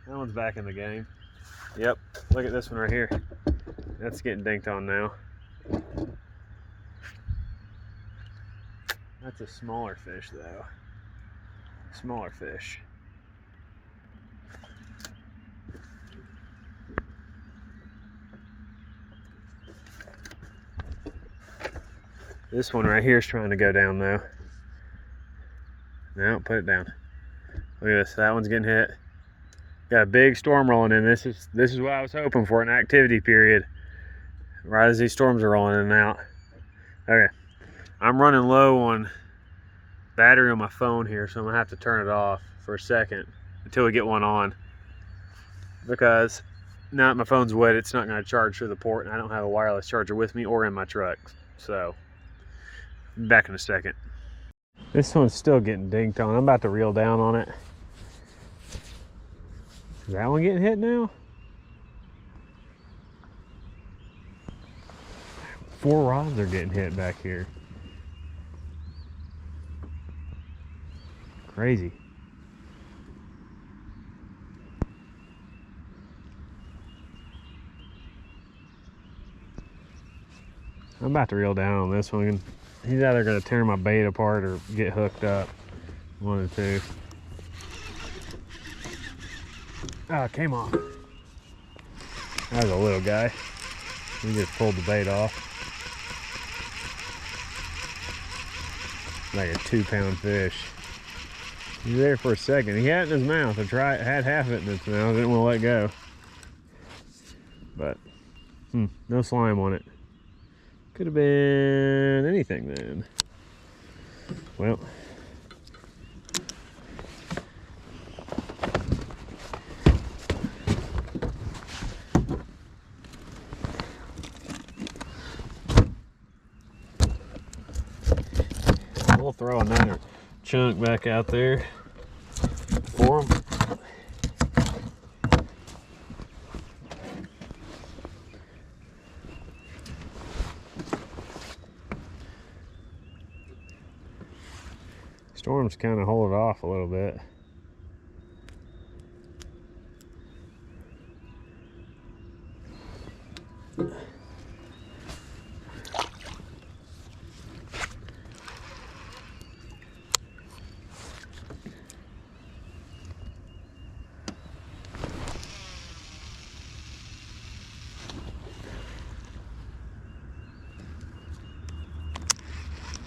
that one's back in the game. Yep, look at this one right here. That's getting dinked on now. That's a smaller fish though. Smaller fish. This one right here is trying to go down though. No, put it down. Look at this, that one's getting hit. Got a big storm rolling in. This is what I was hoping for, an activity period. Right as these storms are rolling in and out. Okay, I'm running low on battery on my phone here, so I'm gonna have to turn it off for a second until we get one on. Because now that my phone's wet, it's not gonna charge through the port, and I don't have a wireless charger with me or in my truck. So, back in a second. This one's still getting dinked on. I'm about to reel down on it. Is that one getting hit now? 4 rods are getting hit back here. Crazy. I'm about to reel down on this one. He's either going to tear my bait apart or get hooked up. One of the two. Oh, it came off. That was a little guy. He just pulled the bait off. Like a 2-pound fish. He was there for a second. He had it in his mouth. Had half of it in his mouth. Didn't want to let go. But, no slime on it. Could have been anything then. Well. we'll throw another chunk back out there for them. Storm's kind of hold it off a little bit.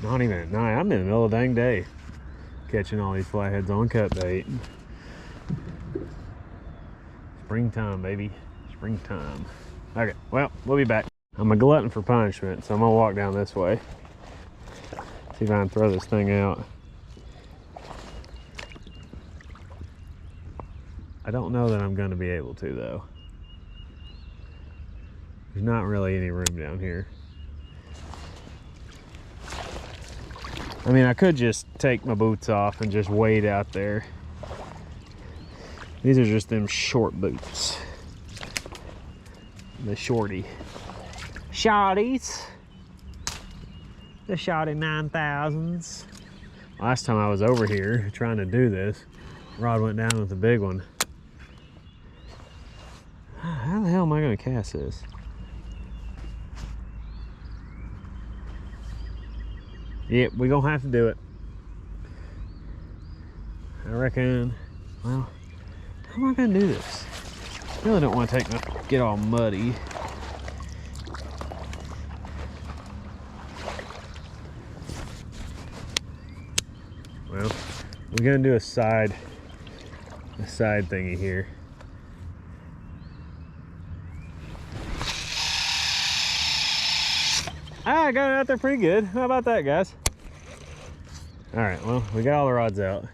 Not even at night. I'm in the middle of the dang day catching all these flatheads on cut bait. Springtime, baby. Springtime. Okay, well, we'll be back. I'm a glutton for punishment, so I'm gonna walk down this way. See if I can throw this thing out. I don't know that I'm gonna be able to, though. There's not really any room down here. I mean, I could just take my boots off and just wade out there. These are just them short boots. The shorty. Shorties. The shorty 9000s. Last time I was over here trying to do this, rod went down with the big one. How the hell am I gonna cast this? Yep, we're gonna have to do it. I reckon, well, how am I gonna do this? I really don't want to get all muddy. Well, we're gonna do a side thingy here. I got it out there pretty good. How about that, guys? All right, well, we got all the rods out.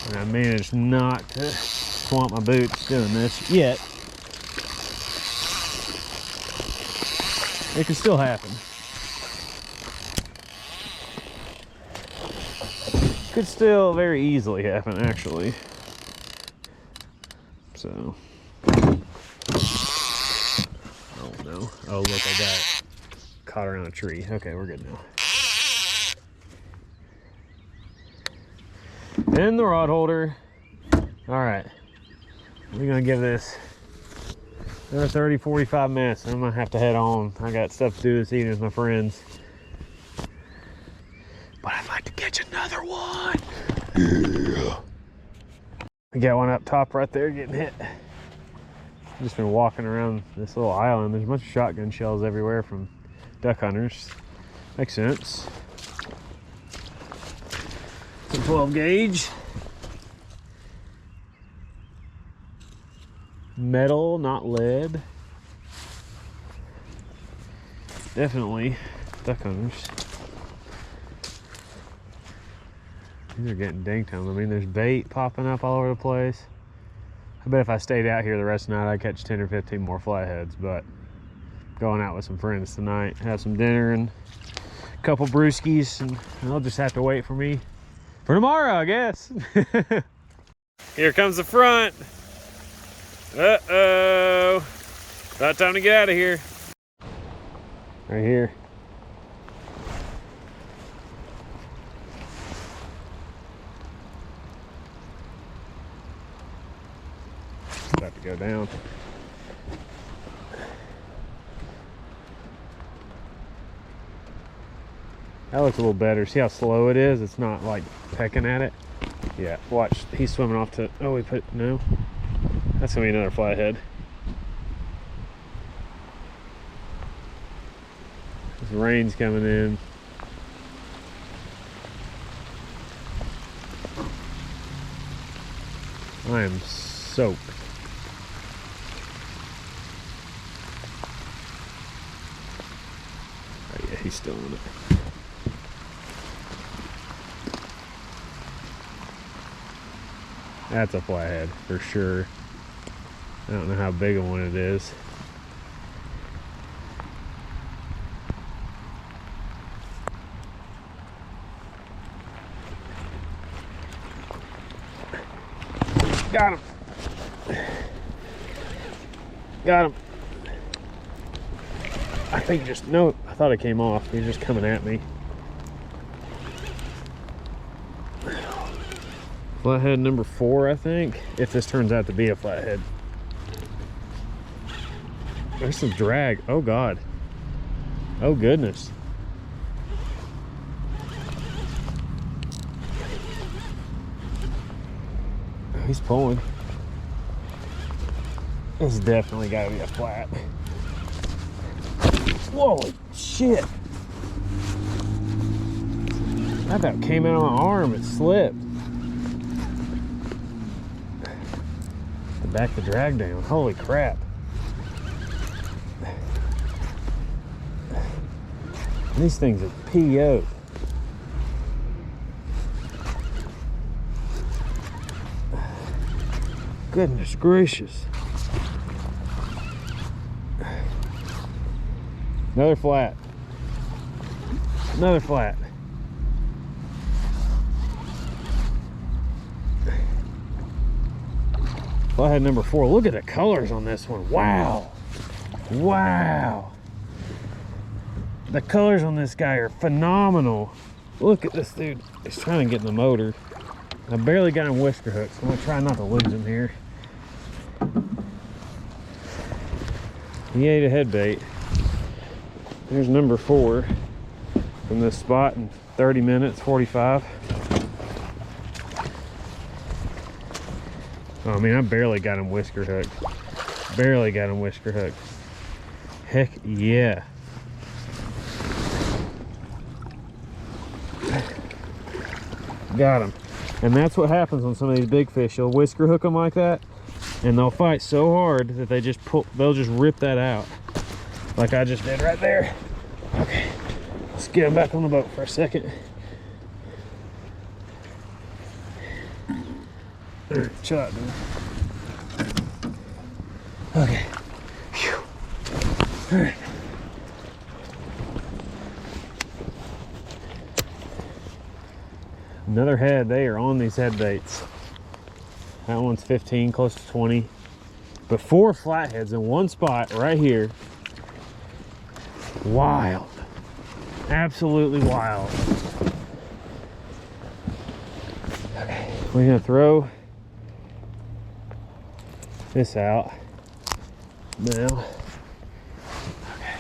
And I managed not to swamp my boots doing this yet. It can still happen. Could still very easily happen, actually. So. Oh, look, I got it. Caught her on a tree. Okay, we're good now. And the rod holder. All right. We're going to give this another 30, 45 minutes. I'm going to have to head on. I got stuff to do this evening with my friends. But I'd like to catch another one. Yeah. We got one up top right there getting hit. Just been walking around this little island. There's a bunch of shotgun shells everywhere from duck hunters. Makes sense. Some 12 gauge. Metal, not lead. Definitely duck hunters. These are getting dinked on. I mean, there's bait popping up all over the place. I bet if I stayed out here the rest of the night, I'd catch 10 or 15 more flatheads, but going out with some friends tonight, have some dinner and a couple brewskis, and they'll just have to wait for me for tomorrow, I guess. Here comes the front. Uh-oh. About time to get out of here. Right here. About to go down. That looks a little better. See how slow it is? It's not like pecking at it. Yeah, watch. He's swimming off to, oh, no. That's gonna be another flathead. This rain's coming in. I am soaked. Oh yeah, he's still on it. That's a flathead for sure. I don't know how big a one it is. Got him. Got him. I think just, no, I thought it came off. He's just coming at me. Flathead number 4, I think, if this turns out to be a flathead. There's some drag. Oh God. Oh goodness. He's pulling. It's definitely gotta be a flat. Holy shit. That about came out of my arm, it slipped. To back the drag down, holy crap. These things are PO'd. Goodness gracious. Another flat. Another flat. Flathead number 4. Look at the colors on this one. Wow. Wow. The colors on this guy are phenomenal. Look at this dude. He's trying to get in the motor. I barely got him whisker hooked, so I'm gonna try not to lose him here. He ate a head bait. There's number 4 from this spot in 30 minutes, 45. Oh, I mean, I barely got him whisker hooked. Barely got him whisker hooked. Heck yeah. Got him. And that's what happens on some of these big fish. You'll whisker hook them like that, and they'll fight so hard that they just pull, they'll just rip that out. Like I just did right there. Okay, let's get him back on the boat for a second. Chill out, dude. Okay. Whew. All right. Another head. They are on these head baits. That one's 15, close to 20. But 4 flatheads in one spot right here. Wild. Absolutely wild. Okay, we're gonna throw this out now. Okay.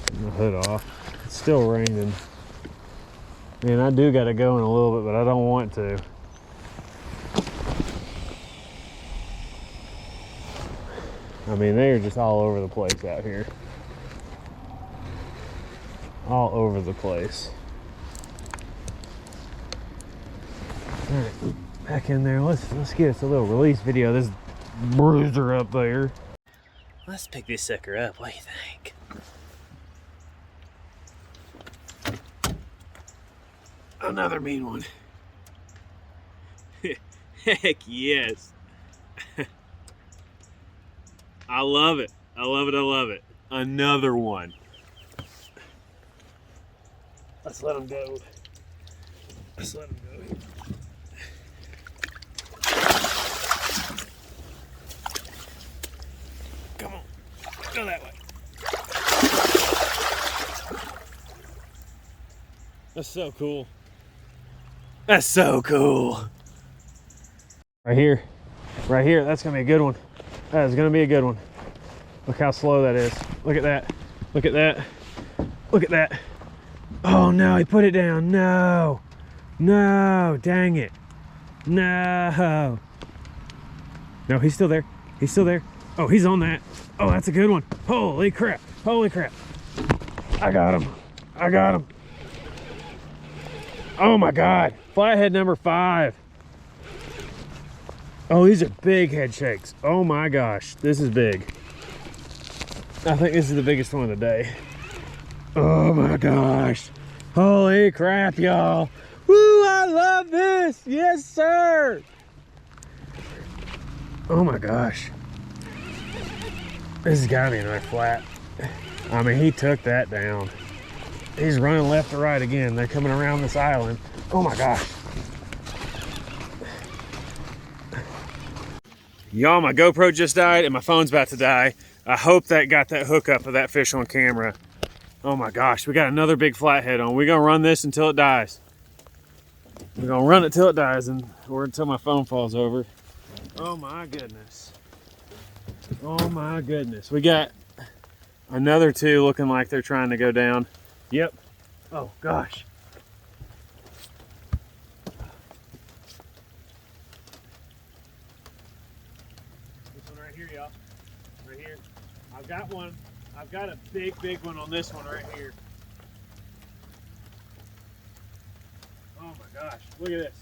Get my hood off. It's still raining. Man, I do gotta go in a little bit, but I don't want to. I mean, they're just all over the place out here. All over the place. All right, back in there. Let's get us a little release video of this bruiser up there. Let's pick this sucker up. What do you think? Another mean one. Heck yes. I love it. I love it. I love it. Another one. Let's let him go. Let's let him go. Come on. Go that way. That's so cool. That's so cool. Right here. Right here. That's going to be a good one. That is going to be a good one. Look how slow that is. Look at that. Look at that. Look at that. Oh no, he put it down. No. No. Dang it. No. No, he's still there. He's still there. Oh, he's on that. Oh, that's a good one. Holy crap. Holy crap. I got him. I got him. Oh my God. Flathead number 5. Oh, these are big head shakes. Oh my gosh. This is big. I think this is the biggest one of the day. Oh my gosh. Holy crap, y'all. Woo, I love this. Yes, sir. Oh my gosh. This has got to be another flat. I mean, he took that down. He's running left to right again. They're coming around this island. Oh my gosh. Y'all, my GoPro just died and my phone's about to die. I hope that got that hookup of that fish on camera. Oh my gosh, we got another big flathead on. We're gonna run this until it dies. We're gonna run it till it dies or until my phone falls over. Oh my goodness. Oh my goodness. We got another two looking like they're trying to go down. Yep. Oh gosh. This one right here, y'all. Right here. I've got one. I've got a big one on this one right here. Oh my gosh. Look at this.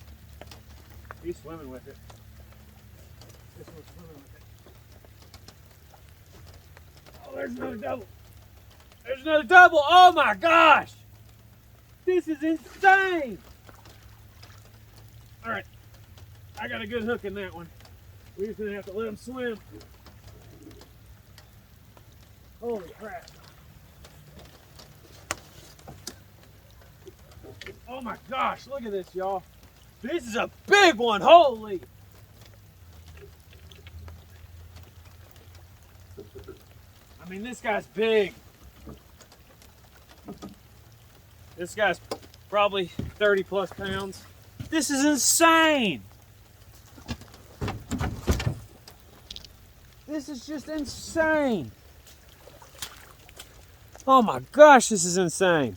He's swimming with it. This one's swimming with it. Oh, there's another double. There's another double. Oh my gosh. This is insane. All right. I got a good hook in that one. We're just going to have to let him swim. Holy crap. Oh my gosh. Look at this, y'all. This is a big one. Holy. I mean, this guy's big. This guy's probably 30 plus pounds. This is insane. This is just insane. Oh my gosh, this is insane.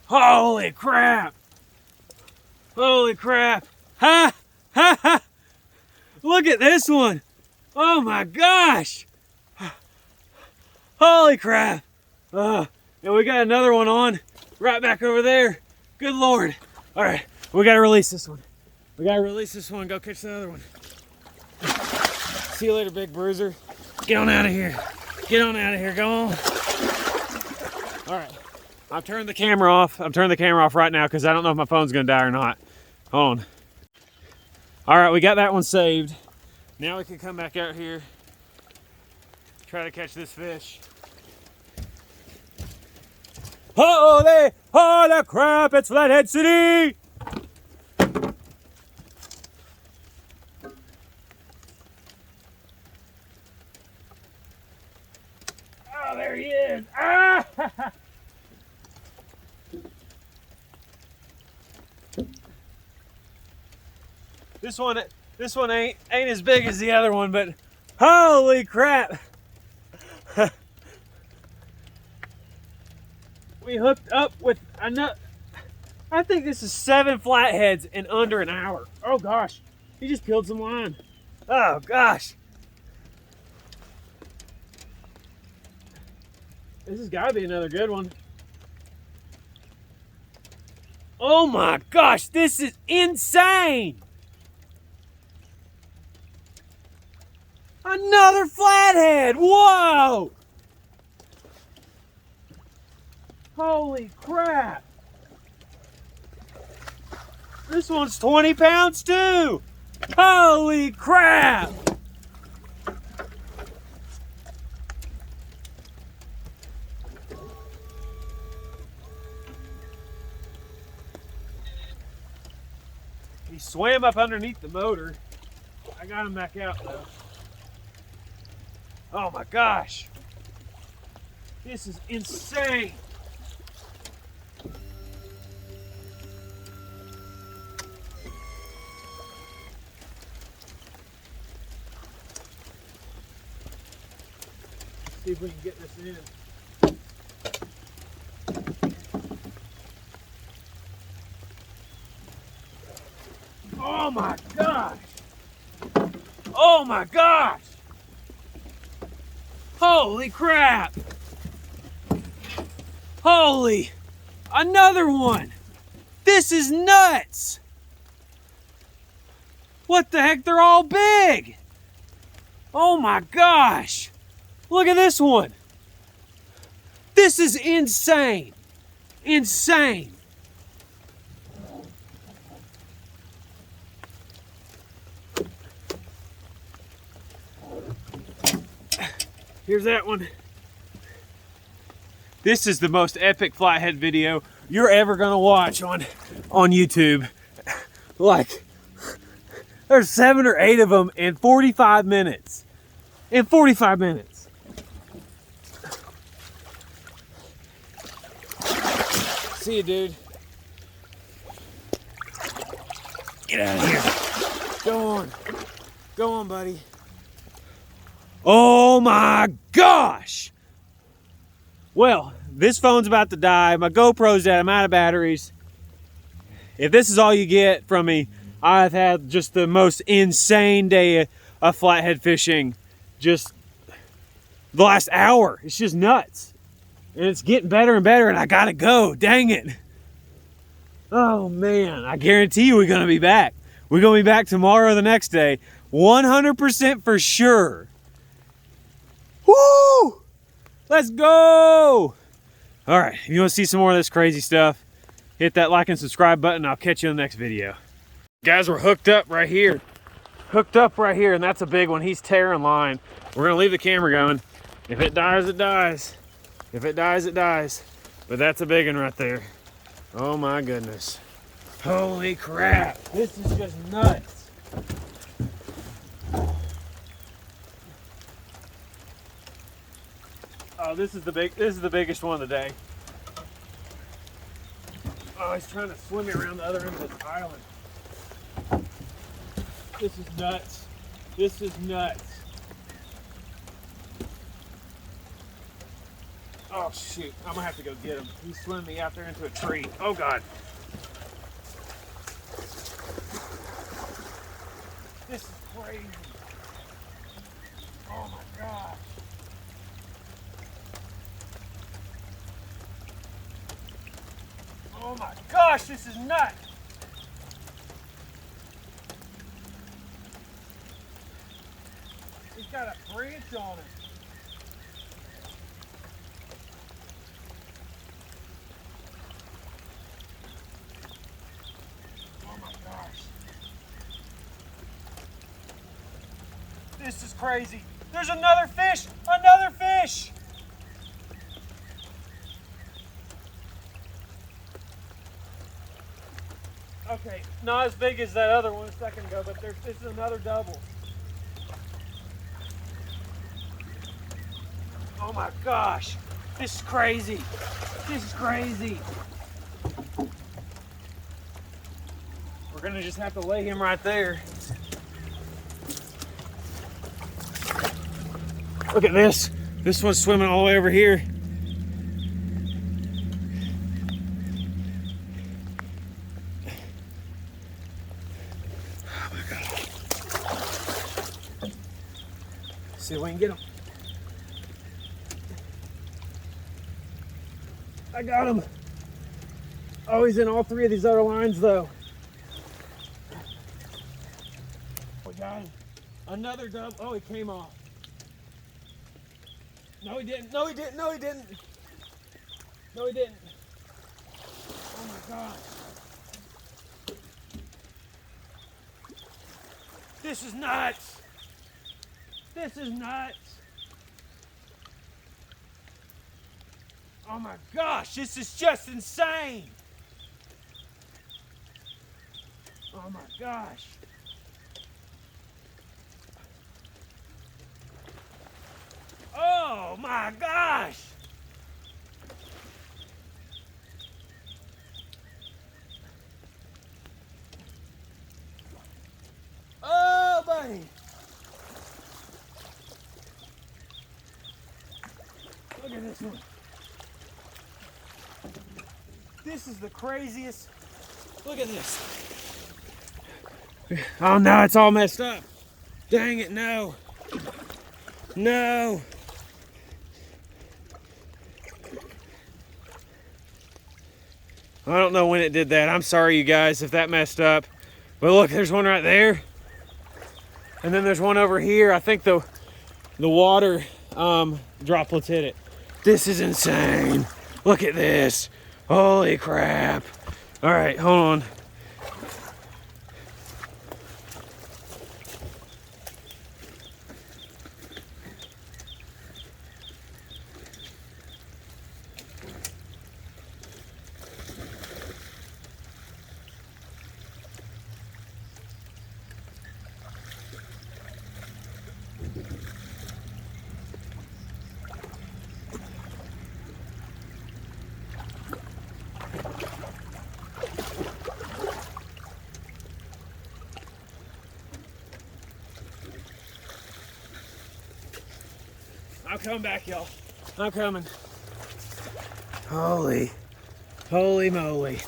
Holy crap! Holy crap! Ha! Ha! Ha! Look at this one! Oh my gosh! Holy crap! And we got another one on right back over there. Good Lord! All right, we gotta release this one. We gotta release this one. Go catch the other one. See you later, big bruiser. Get on out of here. Get on out of here. Go on. All right. I've turned the camera off. I'm turning the camera off right now because I don't know if my phone's going to die or not. Hold on. All right, we got that one saved. Now we can come back out here, try to catch this fish. Holy crap, it's Flathead City! Oh, there he is. Ah! This one ain't as big as the other one, but holy crap. We hooked up with another, I think this is 7 flatheads in under an hour. Oh gosh, he just peeled some line. Oh gosh. This has got to be another good one. Oh my gosh, this is insane. Another flathead! Whoa! Holy crap! This one's 20 pounds too! Holy crap! He swam up underneath the motor. I got him back out though. Oh my gosh. This is insane. See if we can get this in. Oh my gosh. Oh my gosh. Holy crap! Holy! Another one! This is nuts! What the heck? They're all big! Oh my gosh! Look at this one! This is insane! Insane! Here's that one. This is the most epic flathead video you're ever gonna watch on YouTube. Like, there's 7 or 8 of them in 45 minutes. In 45 minutes. See you, dude. Get out of here. Go on. Go on, buddy. Oh my gosh! Well, this phone's about to die. My GoPro's dead. I'm out of batteries. If this is all you get from me, I've had just the most insane day of flathead fishing. Just the last hour. It's just nuts. And it's getting better and better, and I gotta go. Dang it. Oh man, I guarantee you we're gonna be back. We're gonna be back tomorrow or the next day. 100% for sure. Woo! Let's go! All right, if you want to see some more of this crazy stuff, hit that like and subscribe button. I'll catch you in the next video. Guys, we're hooked up right here. Hooked up right here, and that's a big one. He's tearing line. We're gonna leave the camera going. If it dies, it dies. If it dies, it dies. But that's a big one right there. Oh my goodness. Holy crap. This is just nuts. Oh, this is the biggest one of the day. Oh, he's trying to swim me around the other end of this island. This is nuts. This is nuts. Oh shoot, I'm gonna have to go get him. He's swimming me out there into a tree. Oh God. This is crazy. Oh my gosh. Oh my gosh, this is nuts. He's got a branch on it. Oh my gosh. This is crazy. There's another fish! Another fish! Okay, not as big as that other one a second ago, but this is another double. Oh my gosh, this is crazy. This is crazy. We're gonna just have to lay him right there. Look at this. This one's swimming all the way over here. Oh my God. See if we can get him. I got him. Oh, he's in all 3 of these other lines though. We got him. Another double. Oh, he came off. No, he didn't. No, he didn't. No, he didn't. No, he didn't. Oh my gosh. This is nuts. This is nuts. Oh my gosh, this is just insane. Oh my gosh. Oh my gosh! Oh, buddy! Look at this one. This is the craziest. Look at this. Oh no, it's all messed up. Dang it, no. No. I don't know when it did that. I'm sorry, you guys, if that messed up. But look, there's one right there. And then there's one over here. I think the water droplets hit it. This is insane. Look at this. Holy crap. All right, hold on. I'm coming back, y'all. I'm coming. Holy moly.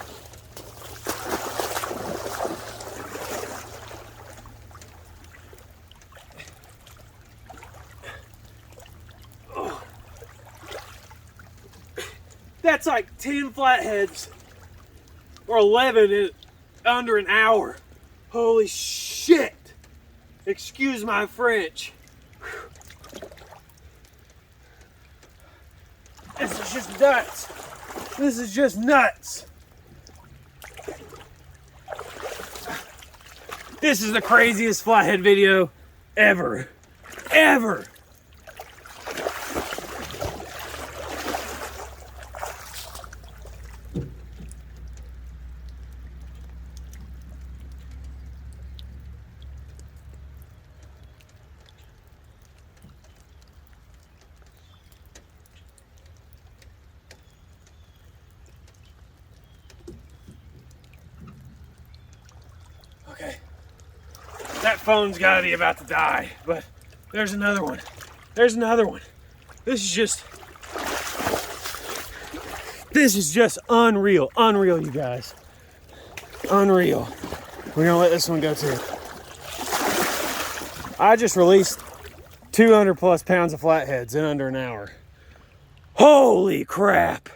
Oh. That's like 10 flatheads or 11 in under an hour. Holy shit. Excuse my French. This is just nuts. This is just nuts. This is the craziest flathead video ever. Ever. Okay, that phone's gotta be about to die, but there's another one. There's another one. This is just unreal. Unreal, you guys. Unreal. We're gonna let this one go too. I just released 200 plus pounds of flatheads in under an hour. Holy crap.